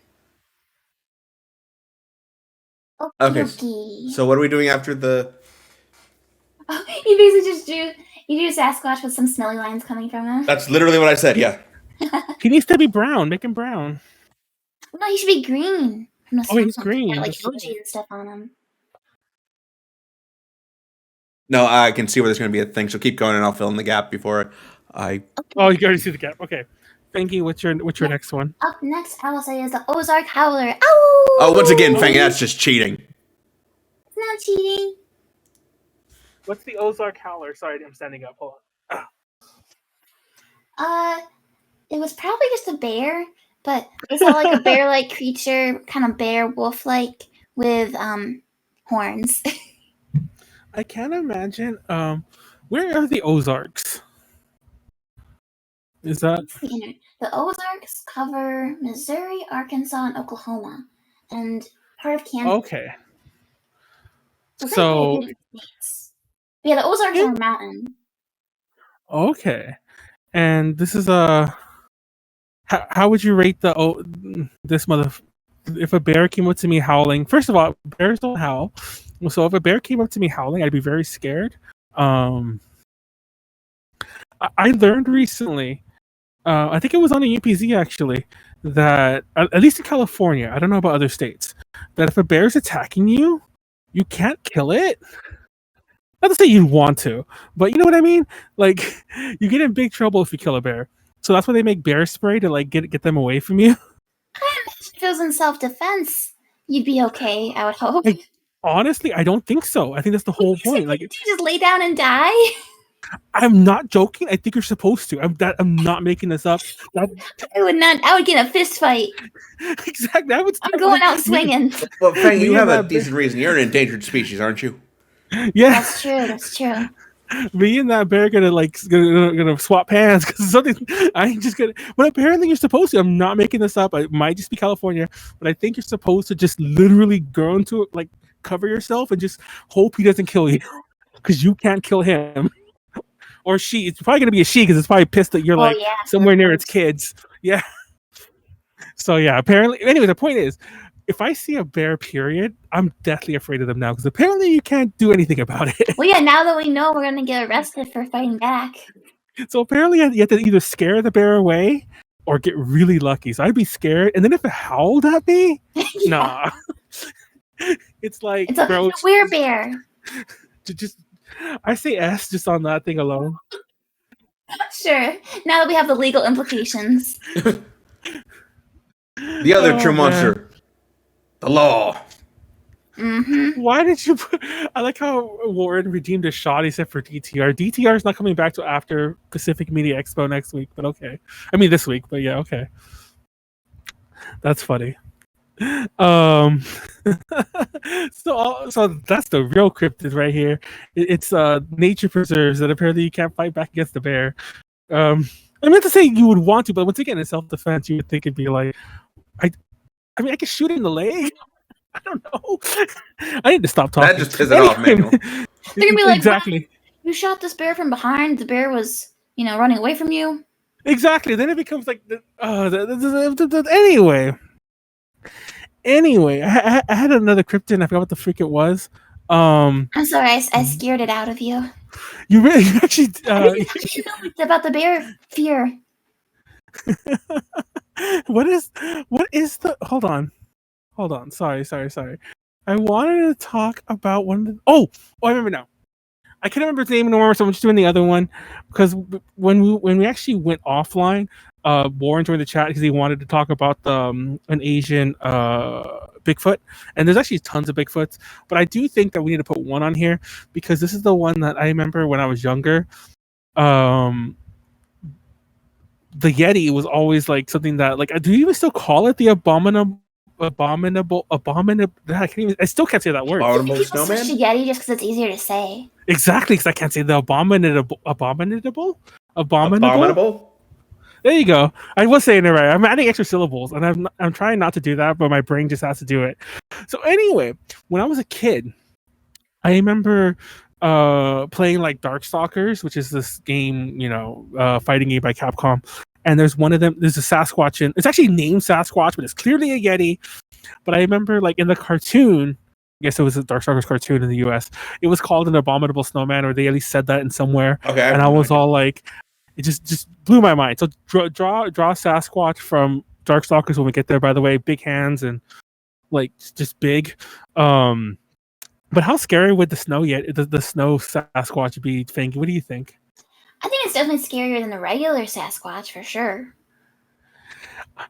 Okay. So what are we doing after the? Oh, he basically just drew Sasquatch with some smelly lines coming from him. That's literally what I said. Yeah. He needs to be brown. Make him brown. No, he should be green. Oh, he's green. Got, like emoji and stuff on him. No, I can see where there's going to be a thing. So keep going, and I'll fill in the gap before I. Okay. Oh, you already see the gap. Okay. Fangy, what's your next one? Up next, I will say is the Ozark Howler. Ow! Oh, once again, Fangy, that's just cheating. It's not cheating. What's the Ozark Howler? Sorry, I'm standing up. Hold on. It was probably just a bear, but it's not like a bear-like creature, kind of bear wolf-like with horns. I can't imagine. Where are the Ozarks? Is that the Ozarks cover Missouri, Arkansas, and Oklahoma, and part of Kansas. Okay. So yeah, the Ozarks are a mountain. Okay, and this is how would you rate this mother? If a bear came up to me howling, first of all, bears don't howl. So if a bear came up to me howling, I'd be very scared. I learned recently, I think it was on a UPZ actually, that at least in California, I don't know about other states, that if a bear's attacking you, you can't kill it. Not to say you want to, but you know what I mean? Like, you get in big trouble if you kill a bear. So that's why they make bear spray to like get them away from you. If it was in self-defense, you'd be okay, I would hope. Honestly, I don't think so. I think that's the whole point. Like, you just lay down and die? I'm not joking. I think you're supposed to. I'm not making this up. I would not. I would get a fist fight. Exactly. I'm going out swinging. Well, Fang, you have a decent reason. You're an endangered species, aren't you? Yeah, that's true. That's true. Me and that bear gonna swap hands because something. I ain't just gonna. But apparently you're supposed to. I'm not making this up. It might just be California, but I think you're supposed to just literally go into it, like cover yourself and just hope he doesn't kill you because you can't kill him. Or she. It's probably gonna be a she because it's probably pissed that you're somewhere near its kids. Yeah. So yeah, apparently. Anyway, the point is, if I see a bear, period, I'm deathly afraid of them now because apparently you can't do anything about it. Well, yeah. Now that we know, we're gonna get arrested for fighting back. So apparently you have to either scare the bear away or get really lucky. So I'd be scared, and then if it howled at me, nah. It's like it's a weird bear. I say S just on that thing alone. Sure. Now that we have the legal implications. The other true monster. The law. Why did you put... I like how Warren redeemed a shot, he said, for DTR. DTR is not coming back till after Pacific Media Expo next week, but okay. I mean, this week, but yeah, okay. That's funny. So that's the real cryptid right here. It's nature preserves that apparently you can't fight back against the bear. I meant to say you would want to, but once again, in self-defense, you would think it'd be like, I mean, I could shoot it in the leg. I don't know. I need to stop talking. That just pisses it off, Manuel. They're gonna be like, exactly. You shot this bear from behind. The bear was, running away from you. Exactly. Then it becomes like, anyway. I had another cryptid. And I forgot what the freak it was. I'm sorry, I scared it out of you. You really actually? I didn't know about the bear fear. What is the? Hold on. Sorry. I wanted to talk about one of the... Oh, I remember now. I can't remember its name anymore, so I'm just doing the other one because when we actually went offline, Warren joined the chat because he wanted to talk about an Asian Bigfoot, and there's actually tons of Bigfoots, but I do think that we need to put one on here because this is the one that I remember when I was younger. The Yeti was always like something that, like, do you even still call it the abominable? I still can't say that word. Abominable People snowman? switch to Yeti just because it's easier to say. Exactly, because I can't say the abominable. There you go. I was saying it right. I'm adding extra syllables, and I'm trying not to do that, but my brain just has to do it. So anyway, when I was a kid, I remember playing like Darkstalkers, which is this game, fighting game by Capcom. And there's one of them. There's a Sasquatch, and it's actually named Sasquatch, but it's clearly a Yeti. But I remember, like, in the cartoon, I guess it was a Darkstalkers cartoon in the US. It was called an abominable snowman, or they at least said that in somewhere. Okay, and I was all like, it just blew my mind. So draw Sasquatch from Darkstalkers when we get there. By the way, big hands and like just big. But how scary would the snow the snow Sasquatch be, Fangy? What do you think? I think it's definitely scarier than the regular Sasquatch for sure.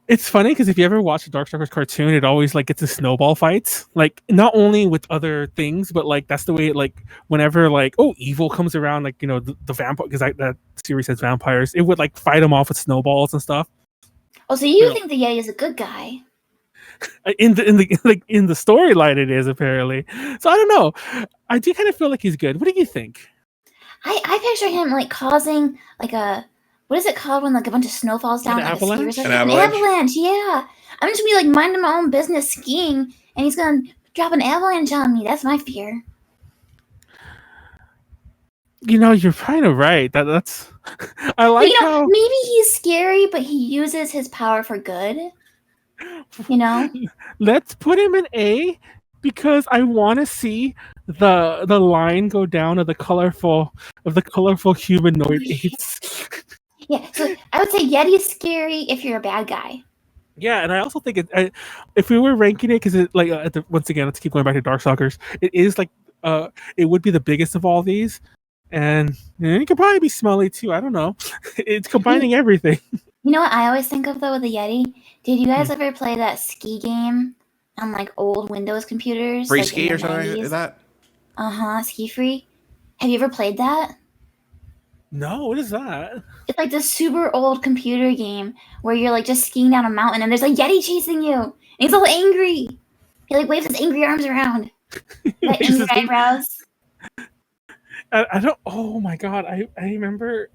It's funny because if you ever watch a Darkstalkers cartoon, it always like gets in snowball fights. Like not only with other things, but like that's the way it, like whenever like evil comes around, like the vampire, because that series has vampires, it would like fight them off with snowballs and stuff. Oh, so you think the Yeti is a good guy? In the storyline, it is apparently. So I don't know. I do kind of feel like he's good. What do you think? I picture him like causing like a, what is it called when like a bunch of snow falls down? An avalanche? An avalanche, yeah. I'm just gonna be like minding my own business skiing, and he's gonna drop an avalanche on me. That's my fear. You're kind of right. That's I like how maybe he's scary, but he uses his power for good. Let's put him in A because I want to see the line go down of the colorful humanoid apes. Yeah, so I would say Yeti is scary if you're a bad guy. Yeah, and I also think if we were ranking it, because once again, let's keep going back to Darkstalkers. It is like it would be the biggest of all these, and it could probably be smelly too. I don't know. It's combining everything. You know what I always think of though with the Yeti? Did you guys ever play that ski game on like old Windows computers? Free like ski or something like that? Ski free. Have you ever played that? No, what is that? It's like this super old computer game where you're like just skiing down a mountain and there's a Yeti chasing you. And he's all angry. He like waves his angry arms around. Like angry eyebrows. I don't. Oh my god! I remember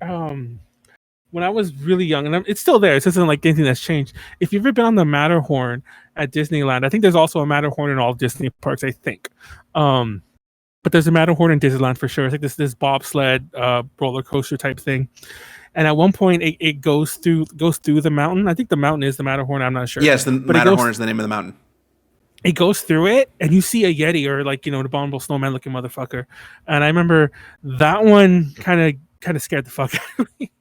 when I was really young, and it's still there. It isn't like anything that's changed. If you've ever been on the Matterhorn at Disneyland, I think there's also a Matterhorn in all Disney parks. I think, but there's a Matterhorn in Disneyland for sure. It's like this bobsled roller coaster type thing. And at one point, it goes through the mountain. I think the mountain is the Matterhorn. I'm not sure. Yes, the Matterhorn is the name of the mountain. It goes through it, and you see a Yeti or like an abominable snowman looking motherfucker. And I remember that one kind of scared the fuck out of me.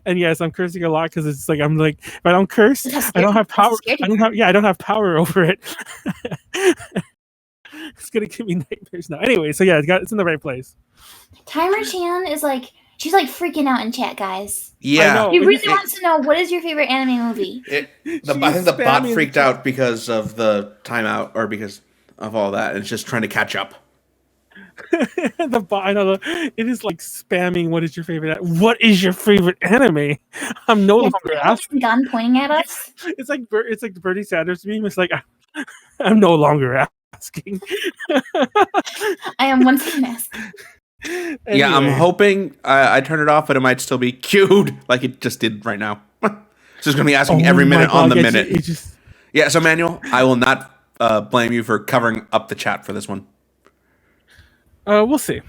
And yes, I'm cursing a lot because it's like I'm like, if I don't curse, I don't have power. I don't have power over it. It's gonna give me nightmares now. Anyway, so yeah, it's in the right place. Timer Chan is like, she's like freaking out in chat, guys. Yeah, he really wants to know, what is your favorite anime movie? I think the bot freaked out because of the timeout, or because of all that, and it's just trying to catch up. I know it is like spamming. What is your favorite? What is your favorite anime? I'm no longer asking. Gun pointing at us. It's like the Bernie Sanders meme. It's like I'm no longer asking. I am once again asking. Anyway. Yeah, I'm hoping I turn it off, but it might still be queued like it just did right now. So it's going to be asking every minute on the minute. Yeah, so Manuel, I will not blame you for covering up the chat for this one. We'll see.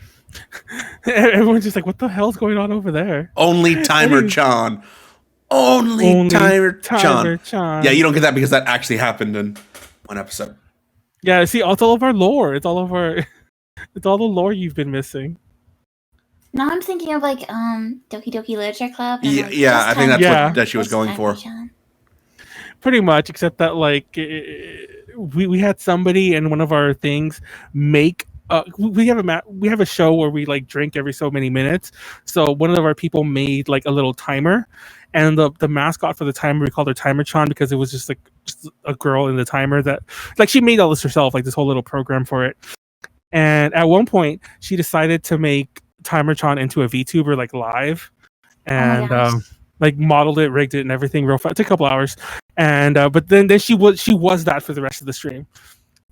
Everyone's just like, what the hell's going on over there? Only Timer Chan. Only Timer Chan. Yeah, you don't get that because that actually happened in one episode. Yeah, see, it's all of our lore. It's all the lore you've been missing. Now I'm thinking of like Doki Doki Literature Club. And, like, yeah, I think that's what she was going for. Pretty much, except that like we had somebody in one of our things make. We have a show where we like drink every so many minutes. So one of our people made like a little timer, and the mascot for the timer, we called her Timer-chan because it was just a girl in the timer that like she made all this herself, like this whole little program for it. And at one point, she decided to make Timer-chan into a VTuber like live, and like modeled it, rigged it, and everything real fast. It took a couple hours, and but then she was that for the rest of the stream.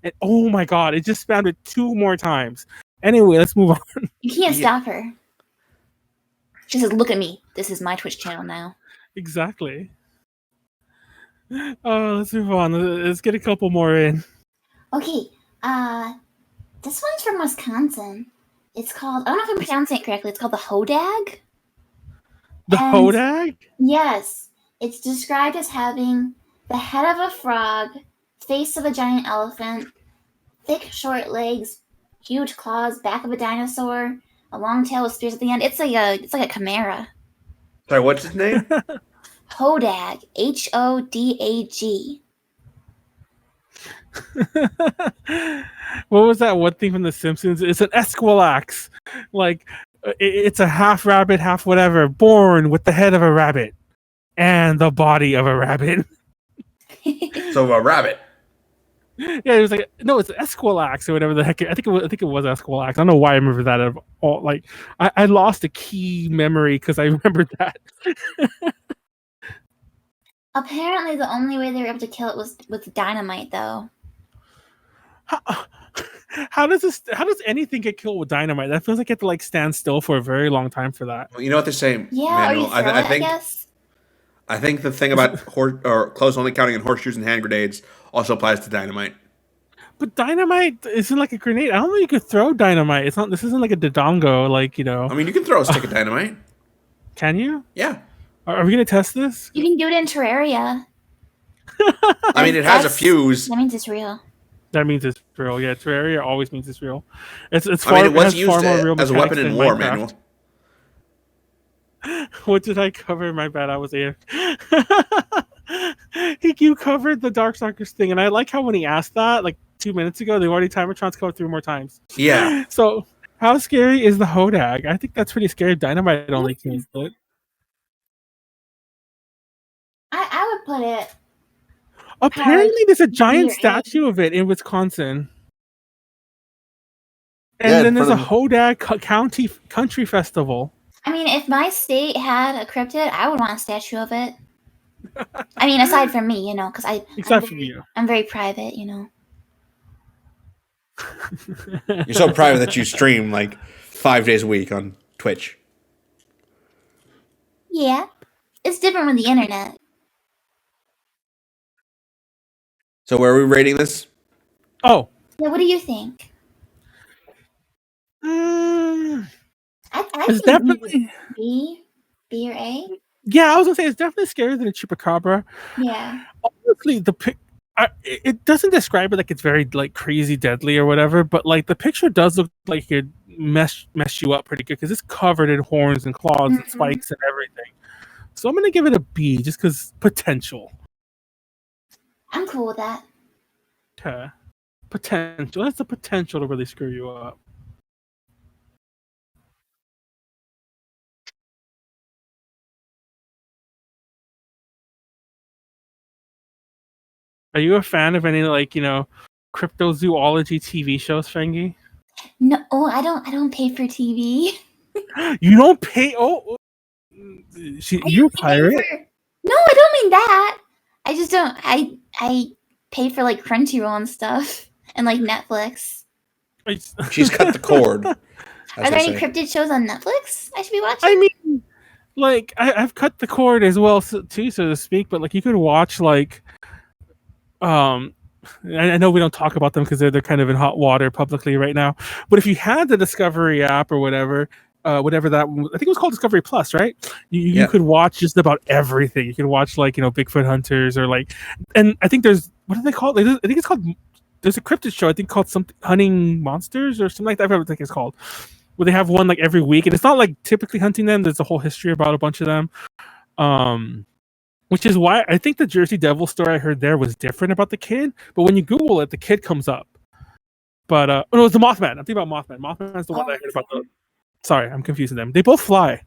And oh my god, it just spammed it 2 more times. Anyway, let's move on. You can't stop her. She says, "Look at me. This is my Twitch channel now." Exactly. Let's move on. Let's get a couple more in. Okay. This one's from Wisconsin. It's called, I don't know if I'm pronouncing it correctly. It's called the Hodag. The Hodag? Yes. It's described as having the head of a frog, face of a giant elephant, thick, short legs, huge claws, back of a dinosaur, a long tail with spears at the end. It's like a chimera. Sorry, what's his name? Hodag. Hodag. What was that one thing from The Simpsons? It's an Esquilax. Like, it's a half rabbit, half whatever, born with the head of a rabbit and the body of a rabbit. So a rabbit. Yeah, it was like, no, it's Esquilax or whatever the heck. I think it was Esquilax. I don't know why I remember that at all. Like, I lost a key memory because I remembered that. Apparently, the only way they were able to kill it was with dynamite, though. How does anything get killed with dynamite? That feels like you have to like stand still for a very long time for that. Well, you know what they're saying, yeah, Manuel? I guess. I think the thing about close only counting in horseshoes and hand grenades also applies to dynamite. But dynamite isn't like a grenade. I don't think you could throw dynamite. It's not. This isn't like a dodongo. Like, you know. I mean, you can throw a stick of dynamite. Can you? Yeah. Are we gonna test this? You can do it in Terraria. I mean, it has a fuse. That means it's real. That means it's real. Yeah, Terraria always means it's real. It's far, I mean, it was used far more real as a weapon in war, Minecraft. Manuel. What did I cover? My bad. I was here. You covered the Darkstalkers thing, and I like how when he asked that like 2 minutes ago, they've already Timer-chan's covered 3 more times. Yeah. So how scary is the Hodag? I think that's pretty scary. Dynamite only can do it. I would put it. Apparently, there's a giant statue of it in Wisconsin. And then there's a Hodag country festival. I mean, if my state had a cryptid, I would want a statue of it. I mean, aside from me, you know, because I'm very private, you know. You're so private that you stream like 5 days a week on Twitch. Yeah. It's different with the internet. So where are we rating this? Oh. Yeah, what do you think? It's definitely B or A. Yeah, I was gonna say it's definitely scarier than a chupacabra. Yeah. Honestly, it doesn't describe it like it's very like crazy deadly or whatever, but like the picture does look like it mess you up pretty good because it's covered in horns and claws and spikes and everything. So I'm gonna give it a B just because potential. I'm cool with that. Okay. Potential. That's the potential to really screw you up. Are you a fan of any like, you know, cryptozoology TV shows, Fangy? No, I don't pay for TV. You don't pay? You're a pirate. No, I don't mean that. I just don't. I pay for like Crunchyroll and stuff, and like Netflix. She's cut the cord. Are there any cryptid shows on Netflix I should be watching? I mean, like I've cut the cord as well too, so to speak. But like you could watch like, I know we don't talk about them because they're kind of in hot water publicly right now. But if you had the Discovery app or whatever that I think it was called Discovery Plus, right? You could watch just about everything. You could watch like Bigfoot hunters or like, and I think there's what are they called? I think it's called. There's a cryptid show I think called something Hunting Monsters or something like that. I forget what it's called. Where they have one like every week, and it's not like typically hunting them. There's a whole history about a bunch of them. Which is why I think the Jersey Devil story I heard there was different about the kid. But when you Google it, the kid comes up. But no, it was the Mothman. I'm thinking about Mothman. Mothman's the one that I heard about. Sorry, I'm confusing them. They both fly.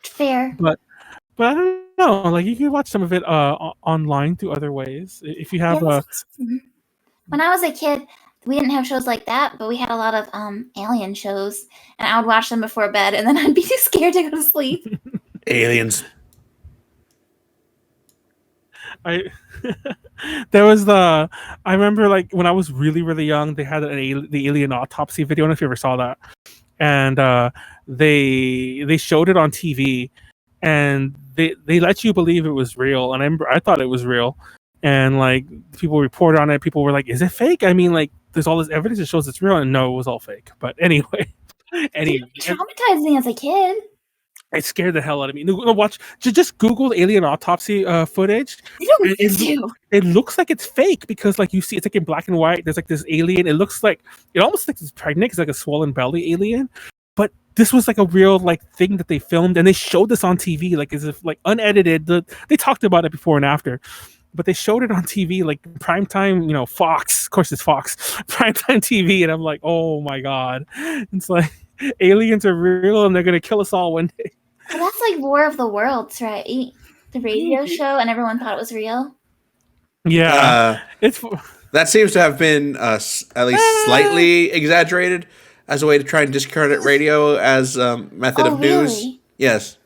Fair. But I don't know. Like you can watch some of it online through other ways if you have When I was a kid, we didn't have shows like that, but we had a lot of alien shows, and I would watch them before bed, and then I'd be too scared to go to sleep. Aliens. There was I remember like when I was really really young, they had the alien autopsy video. I don't know if you ever saw that, and they showed it on TV, and they let you believe it was real, and I thought it was real, and like people reported on it. People were like, "Is it fake?" I mean, like there's all this evidence that shows it's real, and no, it was all fake. But anyway, It traumatized me as a kid. It scared the hell out of me. No, watch. Just Google alien autopsy footage. It looks like it's fake because, like, you see, it's like in black and white. There's like this alien. It looks like it almost like it's pregnant. It's like a swollen belly alien. But this was like a real like thing that they filmed, and they showed this on TV, like as if like unedited. They talked about it before and after, but they showed it on TV, like primetime. Fox. Of course, it's Fox primetime TV, and I'm like, oh my god, it's like aliens are real, and they're gonna kill us all one day. Well, that's like War of the Worlds, right? The radio show, and everyone thought it was real. Yeah, that seems to have been at least slightly exaggerated as a way to try and discredit radio as a method of news. Really? Yes.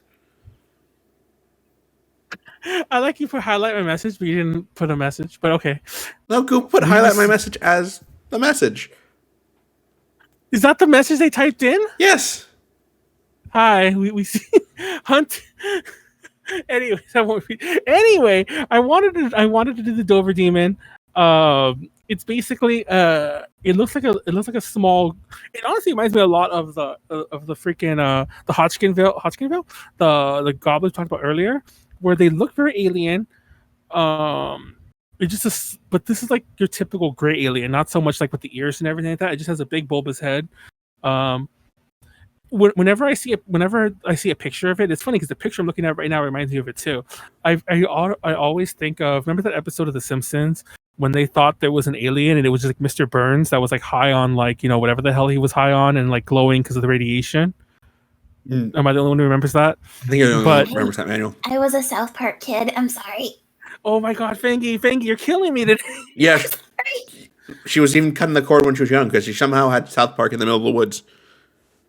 I like you put highlight my message, but you didn't put a message. But okay. No, go put highlight my message as the message. Is that the message they typed in? Yes. Hi, we see Hunt. Anyways, Anyway, I wanted to do the Dover Demon. It's basically it looks like a small. It honestly reminds me a lot of the freaking the Hodgkinville, the goblins talked about earlier, where they look very alien. It's just but this is like your typical gray alien, not so much like with the ears and everything like that. It just has a big bulbous head. Whenever I see a picture of it, it's funny because the picture I'm looking at right now reminds me of it too. I always think of, remember that episode of The Simpsons when they thought there was an alien and it was just like Mr. Burns that was like high on like whatever the hell he was high on and like glowing because of the radiation. Am I the only one who remembers that? I think you're the only one who remembers that, Manuel. I was a South Park kid. I'm sorry. Oh my god, Fangy, you're killing me today. Yeah, she was even cutting the cord when she was young because she somehow had South Park in the middle of the woods.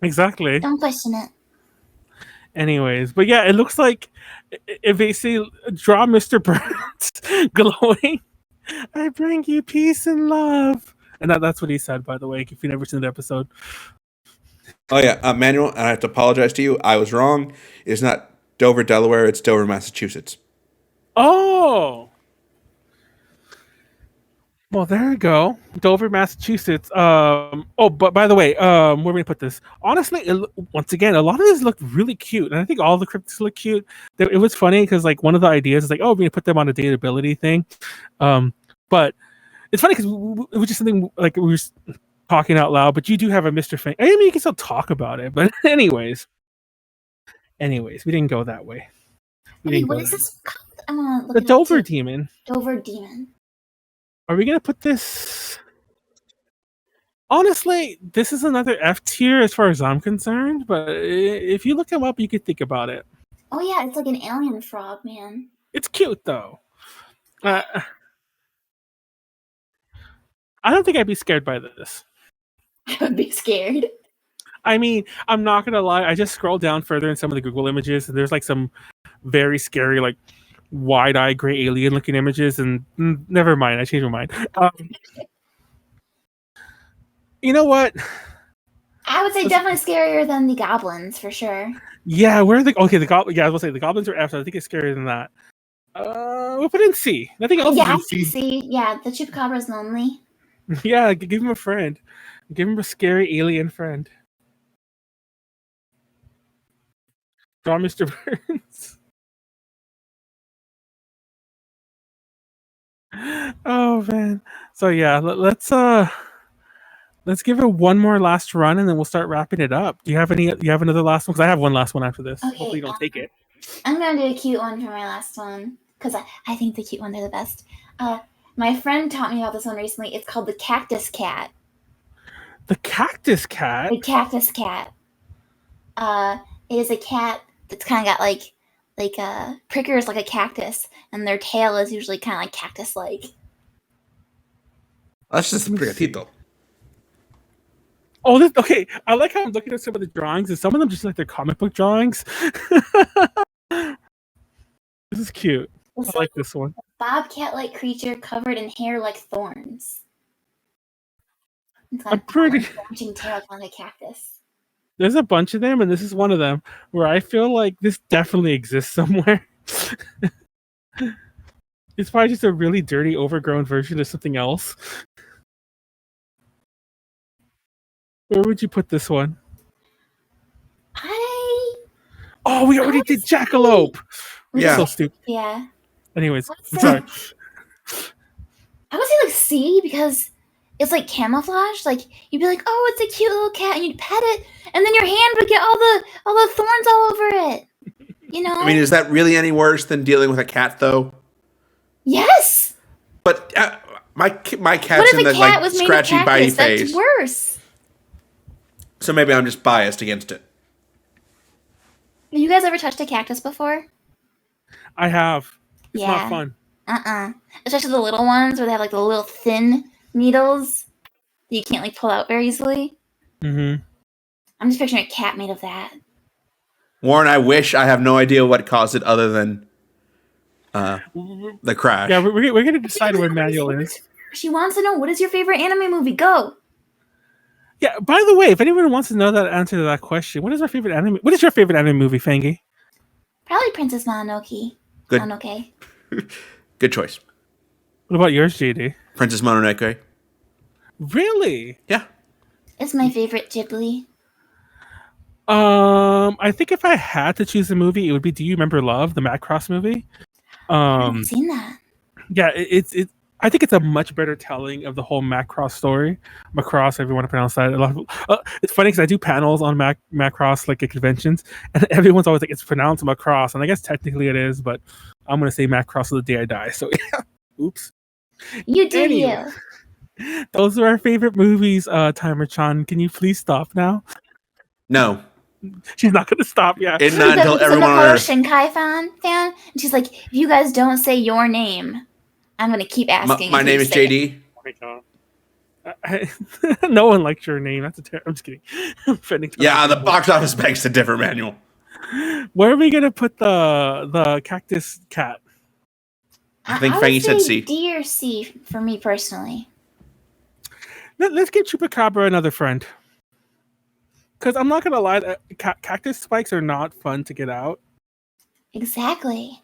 Exactly. Don't question it. Anyways, but yeah, it looks like if they say draw Mr. Burns glowing, I bring you peace and love, and that's what he said. By the way, if you've never seen the episode. Oh yeah, Manuel, and I have to apologize to you. I was wrong. It's not Dover, Delaware. It's Dover, Massachusetts. Oh. Well, there you go. Dover, Massachusetts. But by the way, where are we gonna put this? Honestly, once again, a lot of these look really cute, and I think all the cryptids look cute. It was funny because like one of the ideas is like, oh, we're gonna put them on a dateability thing. But it's funny because it was just something like we were talking out loud. But you do have a Mr. Fang. I mean, you can still talk about it, but anyways, we didn't go that way. What is this called? The Dover Demon. Dover Demon. Are we going to put this... Honestly, this is another F tier as far as I'm concerned, but if you look him up, you could think about it. Oh yeah, it's like an alien frog, man. It's cute, though. I don't think I'd be scared by this. I would be scared. I mean, I'm not gonna lie. I just scrolled down further in some of the Google images, and there's like some very scary, like wide-eyed gray alien-looking images. And never mind, I changed my mind. You know what? I would say definitely scarier than the goblins for sure. Yeah, where are the goblins? Yeah, I was gonna say the goblins are F, so I think it's scarier than that. We'll put in C. Nothing else. Yeah, I is in C. see. Yeah, the chupacabra's lonely. Yeah, give him a friend. Give him a scary alien friend. Draw Mr. Burns. Oh man. So yeah, let's give it one more last run, and then we'll start wrapping it up. Do you have any? You have another last one? Because I have one last one after this. Okay, Hopefully you don't take it. I'm gonna do a cute one for my last one because I think the cute ones are the best. My friend taught me about this one recently. It's called the cactus cat. The cactus cat. The cactus cat. It is a cat that's kind of got like prickers like a cactus, and their tail is usually kind of like cactus-like. That's just prigatito. Oh, okay. I like how I'm looking at some of the drawings, and some of them just like they're comic book drawings. This is cute. It's I like this one. Bobcat-like creature covered in hair like thorns. It's got I'm pretty. a branching tail like a cactus. There's a bunch of them, and this is one of them where I feel like this definitely exists somewhere. It's probably just a really dirty, overgrown version of something else. Where would you put this one? Oh, we already did Jackalope. Yeah. So stupid. Yeah. Anyways, I'm I sorry. would say like C because it's like camouflage. Like you'd be like, oh, it's a cute little cat, and you'd pet it, and then your hand would get all the thorns all over it. You know. I mean, is that really any worse than dealing with a cat, though? Yes. But my cat's What in if the a cat like was made scratchy, of bitey cactus? phase. That's worse. So maybe I'm just biased against it. Have you guys ever touched a cactus before? I have. It's Yeah. not fun. Especially the little ones where they have like the little thin needles that you can't like pull out very easily. Mm-hmm. I'm just picturing a cat made of that. Warren, I wish I have no idea what caused it other than the crash. Yeah, we're going to decide where Manuel is. She wants to know, what is your favorite anime movie? Go. Yeah, by the way, if anyone wants to know that answer to that question, what is our favorite anime? What is your favorite anime movie, Fangy? Probably Princess Mononoke. Good. Mononoke. Good choice. What about yours, JD? Princess Mononoke. Really? Yeah. It's my favorite Ghibli. I think if I had to choose a movie, it would be Do You Remember Love, the Macross movie. I haven't seen that. Yeah, it's I think it's a much better telling of the whole Macross story. Macross, if you want to pronounce that. It's funny because I do panels on Macross like at conventions, and everyone's always like, it's pronounced Macross, and I guess technically it is, but I'm gonna say Macross till the day I die. So yeah, oops. You do Anyway, you. those are our favorite movies. Timer-chan, can you please stop now? No. She's not gonna stop. Yeah, It's not until Because everyone I'm on a Earth. Shinkai fan, and she's like, if you guys don't say your name, I'm gonna keep asking. My until name you is say it. JD. Oh my god. No one likes your name. That's I'm just kidding. I'm offending Yeah, the people. box office begs to differ, Manuel. Where are we gonna put the cactus cat? I think would Fangy said say C. D or C for me personally. Let's give Chupacabra another friend. Because I'm not gonna lie, cactus spikes are not fun to get out. Exactly.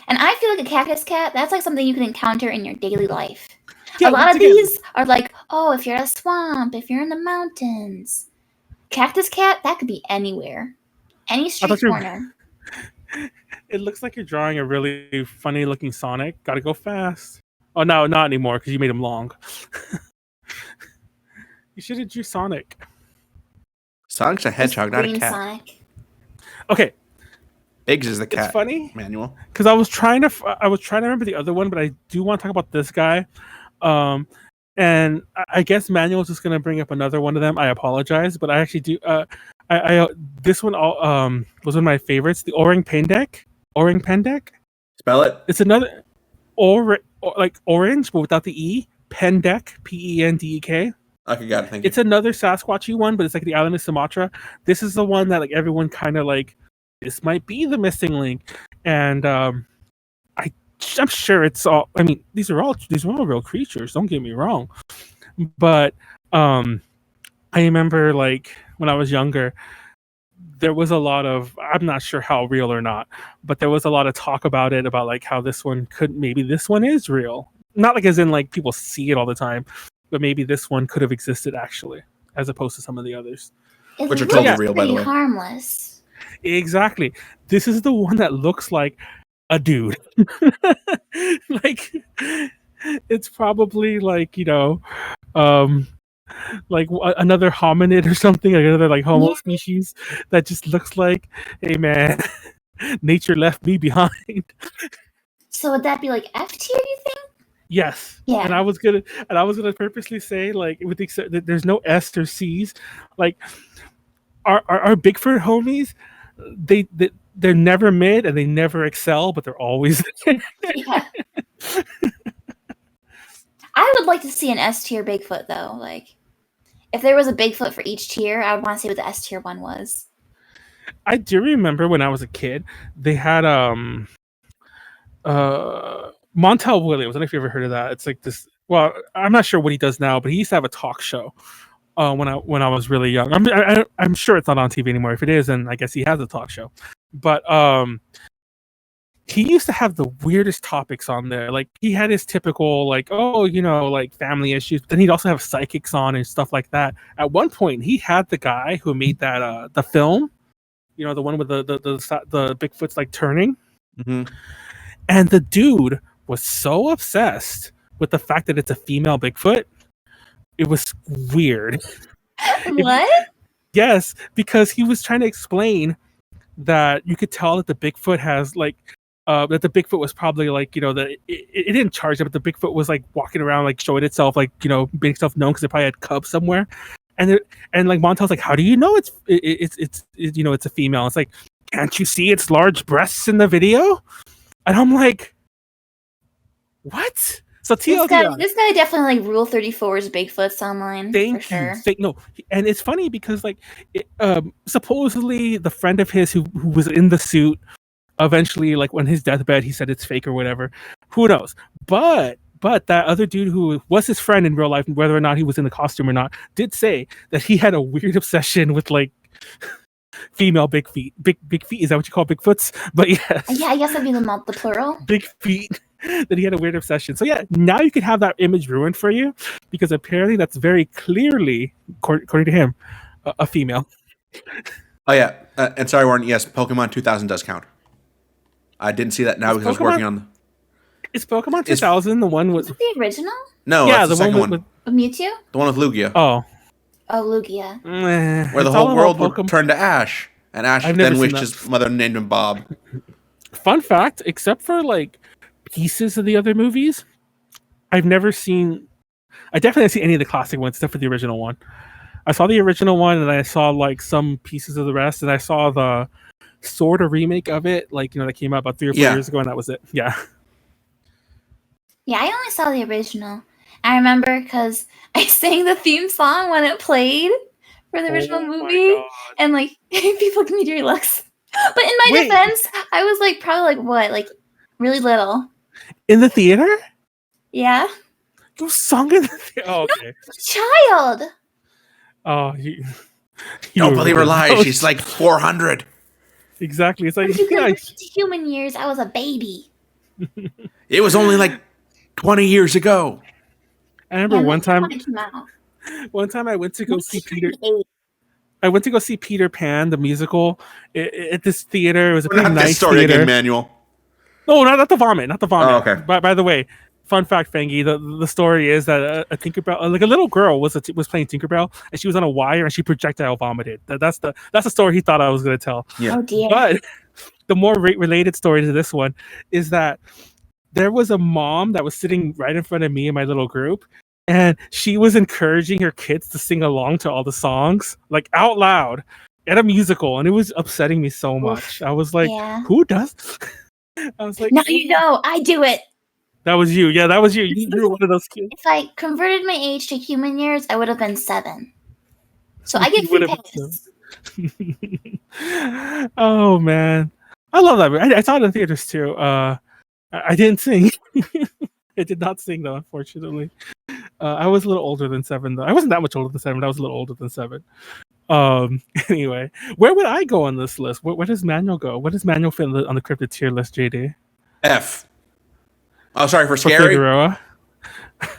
And I feel like a cactus cat, that's like something you can encounter in your daily life. Yeah, a lot once of again- these are like, oh, if you're in a swamp, if you're in the mountains. Cactus cat, that could be anywhere. Any street thought you were- corner. It looks like you're drawing a really funny looking Sonic. Gotta go fast. Oh no, not anymore because you made him long. You should have drew Sonic. Sonic's a hedgehog, not a Green cat. Sonic. Okay, Biggs is the it's cat. funny Manuel. because I was trying to remember the other one, but I do want to talk about this guy. And I guess Manuel's just gonna bring up another one of them. I apologize, but I actually do. I this one was one of my favorites. The Orang Pendek. Orang Pendek. Spell it. It's another like orange, but without the E. Pendek, Pendek. Okay, got it. Thank you. It's another Sasquatchy one, but it's like the island of Sumatra. This is the one that like everyone kind of like. This might be the missing link, and I'm sure it's all. I mean, these are all real creatures. Don't get me wrong, but I remember like when I was younger, there was a lot of, I'm not sure how real or not, but there was a lot of talk about it, about like how this one is real. Not like as in like people see it all the time, but maybe this one could have existed actually, as opposed to some of the others. Which are totally real, by the way. Harmless. Exactly. This is the one that looks like a dude. Like, it's probably like, like another hominid or something, like another like homo species that just looks like, hey man, nature left me behind. So would that be like F tier, you think? Yes. Yeah. And I was gonna purposely say, like, with the except that there's no S or C's, like our Bigfoot homies, they're never mid and they never excel, but they're always Yeah. I would like to see an S tier Bigfoot though. Like, if there was a Bigfoot for each tier, I would want to see what the S tier one was. I do remember when I was a kid, they had Montel Williams. I don't know if you ever heard of that. It's like this. Well, I'm not sure what he does now, but he used to have a talk show when I was really young. I'm sure it's not on TV anymore. If it is, then I guess he has a talk show. But he used to have the weirdest topics on there. Like, he had his typical, like, like family issues. But then he'd also have psychics on and stuff like that. At one point, he had the guy who made that the film, the one with the Bigfoot's like turning. Mm-hmm. And the dude was so obsessed with the fact that it's a female Bigfoot. It was weird. What? Yes, because he was trying to explain that you could tell that the Bigfoot has like that the Bigfoot was probably like, that it didn't charge it, but the Bigfoot was like walking around like showing itself, like, making itself known because it probably had cubs somewhere. And like Montel's like, how do you know it's a female? It's like, can't you see its large breasts in the video? And I'm like, what? So TLDR. This guy definitely like Rule 34's Bigfoots online. Thank for you. sure. No, and it's funny because like, supposedly the friend of his who was in the suit, eventually, like, on his deathbed, he said it's fake or whatever. Who knows? But that other dude who was his friend in real life, whether or not he was in the costume or not, did say that he had a weird obsession with like female big feet. Big feet, is that what you call Bigfoots? But yes. Yeah, I guess that'd be the plural. Big feet. That he had a weird obsession. So yeah, now you can have that image ruined for you because apparently that's very clearly, according to him, a female. Oh yeah, and sorry, Warren. Yes, Pokemon 2000 does count. I didn't see that now because I was working on. Is Pokemon 2000 the one with the original? No, yeah, the second one. With Mewtwo. The one with Lugia. Oh, Lugia. Where the whole world would turn to ash, and Ash then wished his mother named him Bob. Fun fact: except for like pieces of the other movies, I definitely haven't seen any of the classic ones except for the original one. I saw the original one and I saw like some pieces of the rest, and I saw the sort of remake of it, like, that came out about 3 or 4 years ago, and that was it. Yeah, I only saw the original. I remember because I sang the theme song when it played for the original movie, and like people give me dirty looks. But in my defense, I was like probably like what, like really little. In the theater? Yeah. You sung in the theater? Oh, okay. No, child. Oh, don't believe her lies. She's like 400. Exactly. It's like, human years, I was a baby. It was only like 20 years ago. I remember one time I went to go see Peter. I went to go see Peter Pan, the musical, at this theater. It was a pretty nice story theater. Again, Manuel. No, not the vomit. Oh, okay. By the way, fun fact, Fangy, the story is that a Tinkerbell, like a little girl, was playing Tinkerbell, and she was on a wire and she projectile vomited. That's the story he thought I was going to tell. Yeah. Oh dear. But the more related story to this one is that there was a mom that was sitting right in front of me and my little group, and she was encouraging her kids to sing along to all the songs, like out loud, at a musical, and it was upsetting me so much. I was like, who does? I was like, now you know, I do it. That was you. Yeah, that was you. You were one of those kids. If I converted my age to human years, I would have been 7. So I get free pass. Oh man, I love that movie. I saw it in theaters too. I didn't sing. I did not sing though, unfortunately. I was a little older than 7 though. I wasn't that much older than 7. But I was a little older than 7. Anyway, where would I go on this list? Where does Manuel go? Where does Manuel fit on the Cryptid Tier List, JD? F. Oh, sorry for scary. Figueroa.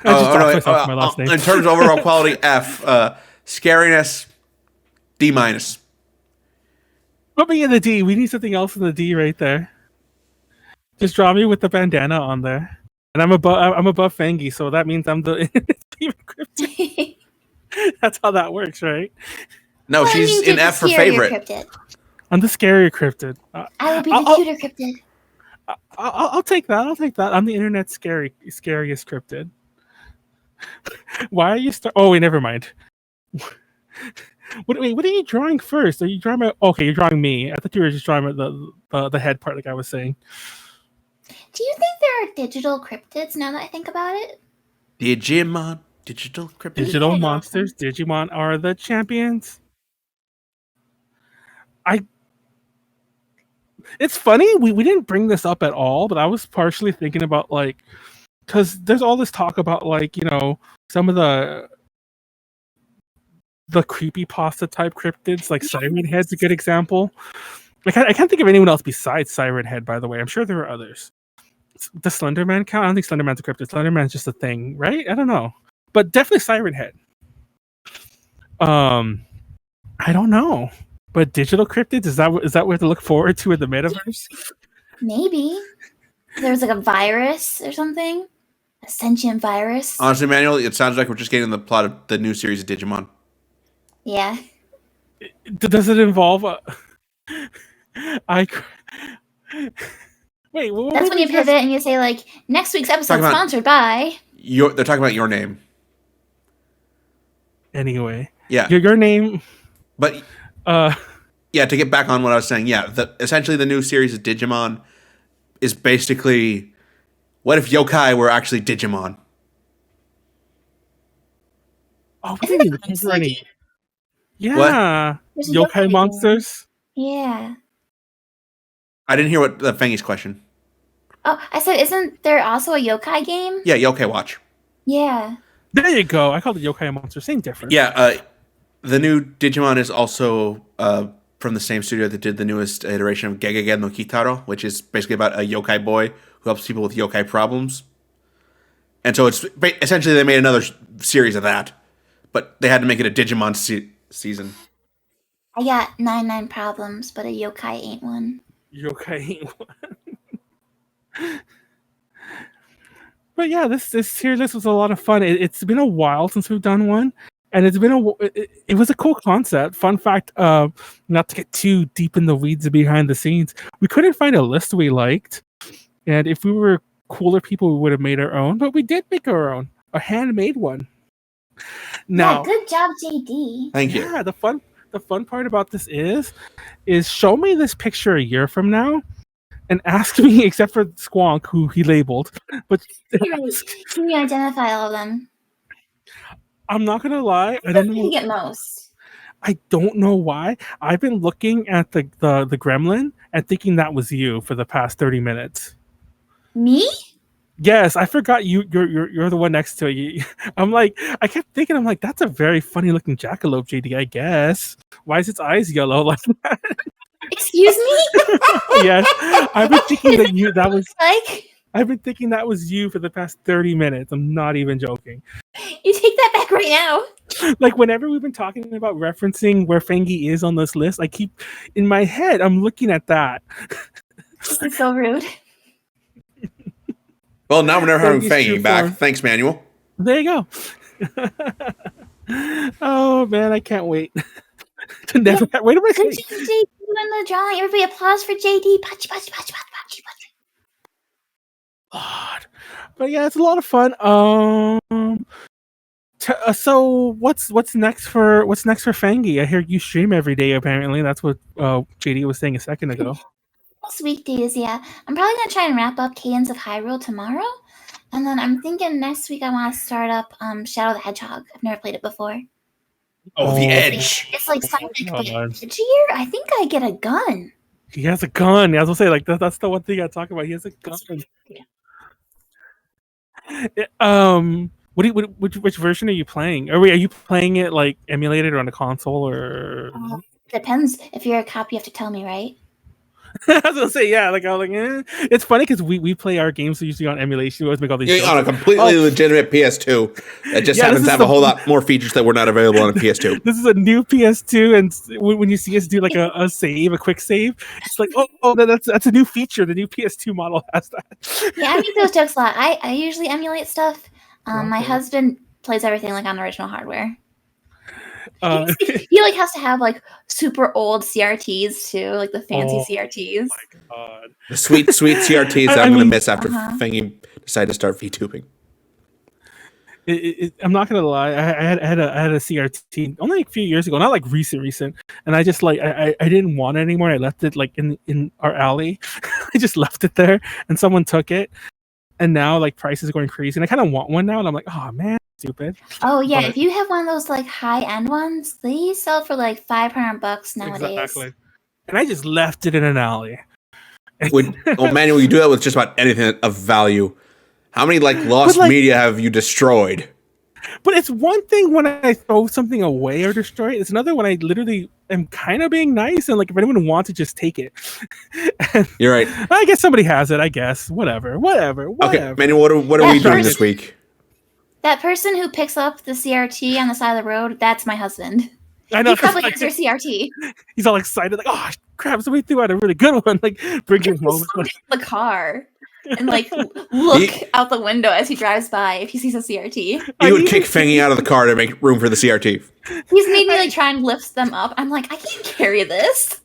My last name. In terms of overall quality, F. Scariness, D-. Put me in the D. We need something else in the D right there. Just draw me with the bandana on there, and I'm above Fangy, so that means I'm the cryptid. That's how that works, right? No, well, she's in F for favorite. Cryptid. I'm the scarier cryptid. I will be the cuter cryptid. I'll take that. I'll take that. I'm the internet's scariest cryptid. Why are you Oh, wait, never mind. What are you drawing first? Are you drawing my? Okay, you're drawing me. I thought you were just drawing the head part, like I was saying. Do you think there are digital cryptids now that I think about it? Digimon, digital cryptids. Digital monsters. Digimon are the champions. It's funny, we didn't bring this up at all, but I was partially thinking about, like, because there's all this talk about, like, you know, some of the creepypasta type cryptids, like Siren Head's a good example. Like, I can't think of anyone else besides Siren Head, by the way. I'm sure there are others. Does Slenderman count? I don't think Slenderman's a cryptid. Slenderman's just a thing, right? I don't know. But definitely Siren Head. I don't know. But digital cryptids, is that what we have to look forward to in the metaverse? Maybe. There's like a virus or something. A sentient virus. Honestly, Manuel, it sounds like we're just getting the plot of the new series of Digimon. Yeah. Does it involve Wait, that's when you pivot and you say, like, next week's episode sponsored by... They're talking about your name. Anyway. Yeah. Your name... But... yeah, to get back on what I was saying, yeah, essentially the new series of Digimon is basically, what if yokai were actually Digimon? Oh, really? Yeah. Yokai monsters? Yeah. I didn't hear what Fangy's question. Oh, I said, isn't there also a yokai game? Yeah, Yokai Watch. Yeah. There you go. I called it Yokai Monster. Same difference. Yeah, the new Digimon is also from the same studio that did the newest iteration of Gegege no Kitaro, which is basically about a yokai boy who helps people with yokai problems. And so it's essentially they made another series of that, but they had to make it a Digimon season. I got 99 problems, but a yokai ain't one. Yokai ain't one. But yeah, this tier list was a lot of fun. It's been a while since we've done one. And it was a cool concept. Fun fact, not to get too deep in the weeds behind the scenes, we couldn't find a list we liked. And if we were cooler people, we would have made our own. But we did make our own, a handmade one. Now, yeah, good job, JD. Thank you. Yeah, the fun part about this is show me this picture a year from now, and ask me, except for Squonk, who he labeled, but can you identify all of them? I'm not gonna lie. I don't know. You get most. I don't know why. I've been looking at the gremlin and thinking that was you for the past 30 minutes. Me? Yes, I forgot you're the one next to it. I'm like, I kept thinking, I'm like, that's a very funny looking jackalope, JD. I guess. Why is its eyes yellow like that? Excuse me? Yes, I've been thinking that was like. I've been thinking that was you for the past 30 minutes. I'm not even joking. You take that back right now. Like, whenever we've been talking about referencing where Fangy is on this list, I keep, in my head, I'm looking at that. This is so rude. Well, now we're never having Fangy back. Thanks, Manuel. There you go. Oh, man, I can't wait. To never. Wait a minute. Good job, JD, on the drawing. Everybody applause for JD. Patchy, patchy, patchy, patchy, patchy. God. But yeah, it's a lot of fun. So what's next for Fangy? I hear you stream every day. Apparently, that's what JD was saying a second ago. Most weekdays, yeah. I'm probably gonna try and wrap up Cadence of Hyrule tomorrow, And then I'm thinking next week I want to start up Shadow the Hedgehog. I've never played it before. Oh, the Edge. It's like Sonic, but God. edgier. I think I get a gun. He has a gun. I was gonna say like that's the one thing I talk about. He has a gun. Which version are you playing? Are you playing it like emulated or on a console or? Depends. If you're a cop, you have to tell me, right? I was gonna say yeah. Like I was like, it's funny because we play our games usually on emulation. We always make all these On a completely legitimate PS2 that just happens to have a whole lot more features that were not available on a PS2. This is a new PS2, and when you see us do like a save, a quick save, it's like oh that's a new feature. The new PS2 model has that. Yeah, I make those jokes a lot. I usually emulate stuff. My husband plays everything like on original hardware. He like has to have like super old CRTs too, like the fancy CRTs. Oh my god, the sweet CRTs that I'm going to miss after Fangy decided to start VTubing. I'm not gonna lie. I had a CRT only a few years ago, not like recent, and I just like I didn't want it anymore. I left it like in our alley. I just left it there, and someone took it, and now like prices are going crazy, and I kind of want one now, and I'm like, oh man, stupid. Oh yeah, if you have one of those like high end ones, they sell for like $500 nowadays. Exactly. And I just left it in an alley. Manuel, you do that with just about anything of value. How many like lost media have you destroyed? But it's one thing when I throw something away or destroy it. It's another when I literally am kind of being nice and like if anyone wants it, just take it. You're right. I guess somebody has it. I guess whatever. Okay, Manuel, what are we doing this week? That person who picks up the CRT on the side of the road, that's my husband. I know. He probably has your CRT. He's all excited, like, oh crap! Somebody threw out a really good one. Like, bring him home. The car. And like look out the window as he drives by if he sees a CRT. He would kick Fangy out of the car to make room for the CRT. He's made me like try and lift them up. I'm like, I can't carry this.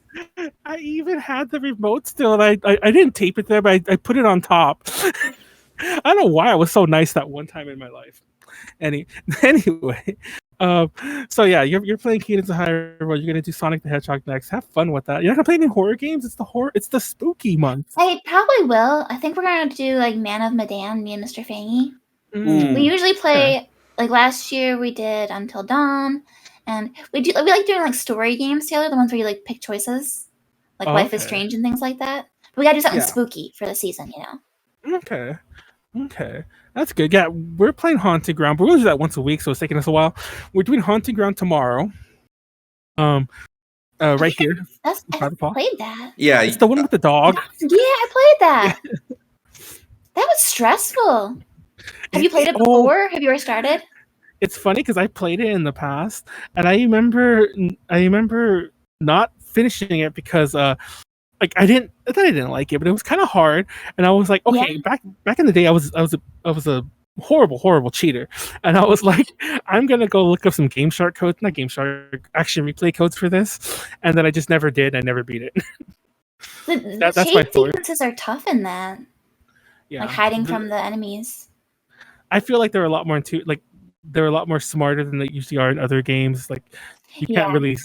I even had the remote still, and I didn't tape it there, but I put it on top. I don't know why I was so nice that one time in my life. Anyway, so yeah, you're playing Cadence of Hyrule. You're gonna do Sonic the Hedgehog next. Have fun with that. You're not gonna play any horror games. It's the spooky month. I probably will. I think we're gonna do like Man of Medan, me and Mr. Fangy. We usually play like last year we did Until Dawn, and we like doing like story games together. The ones where you like pick choices, like Life is Strange and things like that. But we gotta do something spooky for the season, you know. Okay. That's good. Yeah, we're playing Haunted Ground, but we'll do that once a week, so it's taking us a while. We're doing Haunted Ground tomorrow. Right here. I played that. Yeah, it's the one with the dog. Yeah, I played that. That was stressful. Have you played it before? Have you ever started? It's funny because I played it in the past, and I remember not finishing it because like I thought I didn't like it, but it was kind of hard, and I was like, okay, back in the day, I was a horrible cheater, and I was like, I'm gonna go look up some Action Replay codes for this, and then I just never did. I never beat it. That's my story. Sequences are tough in that. Yeah, like hiding from the enemies. I feel like they're a lot more smarter than they usually are in other games. Like you can't really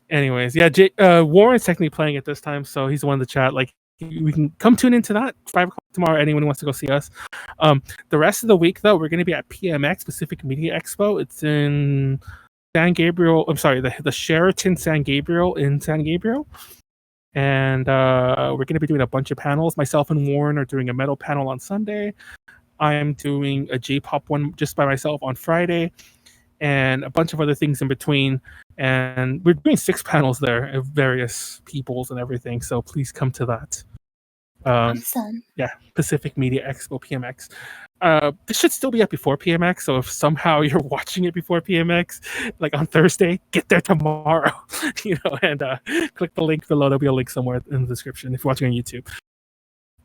Anyways, Warren's technically playing it this time, so he's the one in the chat. Like, we can come tune into that 5 o'clock tomorrow. Anyone who wants to go see us. The rest of the week, though, we're going to be at PMX, Pacific Media Expo. It's in San Gabriel. I'm sorry, the Sheraton San Gabriel in San Gabriel. And we're going to be doing a bunch of panels. Myself and Warren are doing a metal panel on Sunday. I'm doing a J-pop one just by myself on Friday, and a bunch of other things in between. And we're doing 6 panels there of various peoples and everything. So please come to that. Awesome. Yeah, Pacific Media Expo PMX. This should still be up before PMX. So if somehow you're watching it before PMX, like on Thursday, get there tomorrow. And click the link below. There'll be a link somewhere in the description if you're watching on YouTube.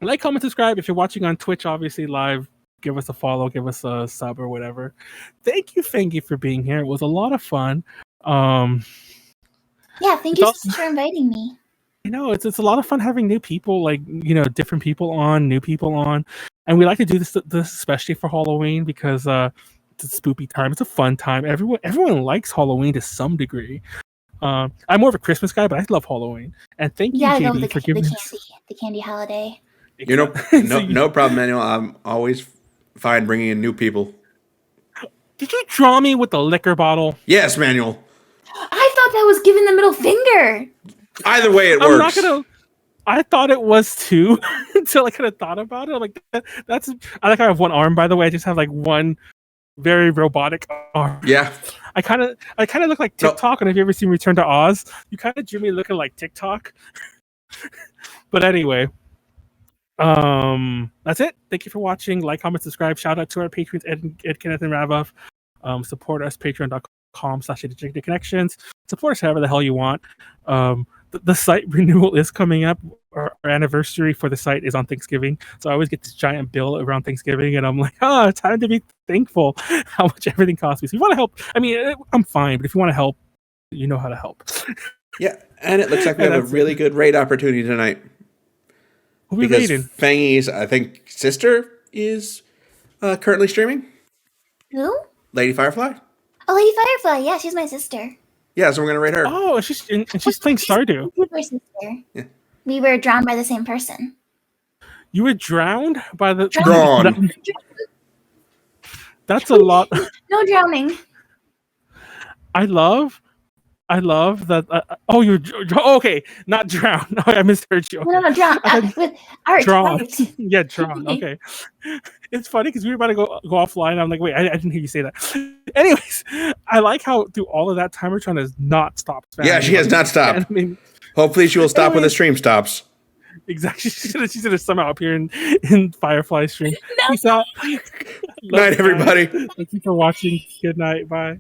Like, comment, subscribe. If you're watching on Twitch, obviously live, give us a follow, give us a sub or whatever. Thank you, Fangy, for being here. It was a lot of fun. Thank you so much for inviting me. It's a lot of fun having new people, like, different people on, new people on. And we like to do this especially for Halloween because it's a spooky time. It's a fun time. Everyone likes Halloween to some degree. I'm more of a Christmas guy, but I love Halloween. And thank you, JD, for giving the candy holiday. You know, no problem, Manuel. I'm always fine bringing in new people. Did you draw me with the liquor bottle? Yes, Manuel. I thought that was giving the middle finger. Either way, it works. I'm not gonna. I thought it was too until I kind of thought about it. I'm like, that's. I like I have one arm, by the way. I just have like one very robotic arm. Yeah. I kind of look like TikTok. And if you ever seen Return to Oz, you kind of drew me looking like TikTok. But anyway, that's it. Thank you for watching. Like, comment, subscribe. Shout out to our patrons, Ed Kenneth, and Ravav. Support us, patreon.com/connections. Support us however the hell you want. The site renewal is coming up. Our anniversary for the site is on Thanksgiving. So I always get this giant bill around Thanksgiving, and I'm like, it's time to be thankful how much everything costs me. So if you want to help, I mean, I'm fine, but if you want to help, you know how to help. Yeah, and it looks like we have a really good raid opportunity tonight. Who we raiding? Fangy's, I think, sister is currently streaming. Who? Lady Firefly. Oh, Lady Firefly. Yeah, she's my sister. Yeah, so we're gonna raid her. Oh, she's playing Stardew. She's my sister. Yeah. We were drowned by the same person. You were drowned by the Drawn. That's a lot. No drowning. I love that. You're okay. Not drowned. Oh, I misheard you. Okay. No, drown. With art. Drawn. Art. Yeah, drawn. Okay. It's funny because we were about to go offline. I'm like, wait, I didn't hear you say that. Anyways, I like how through all of that time we're trying to not stop spamming. Yeah, she has not stopped. I mean, hopefully she will stop when the stream stops. Exactly. She's gonna somehow appear in Firefly stream. No. Peace out. Night, everybody. Thank you for watching. Good night. Bye.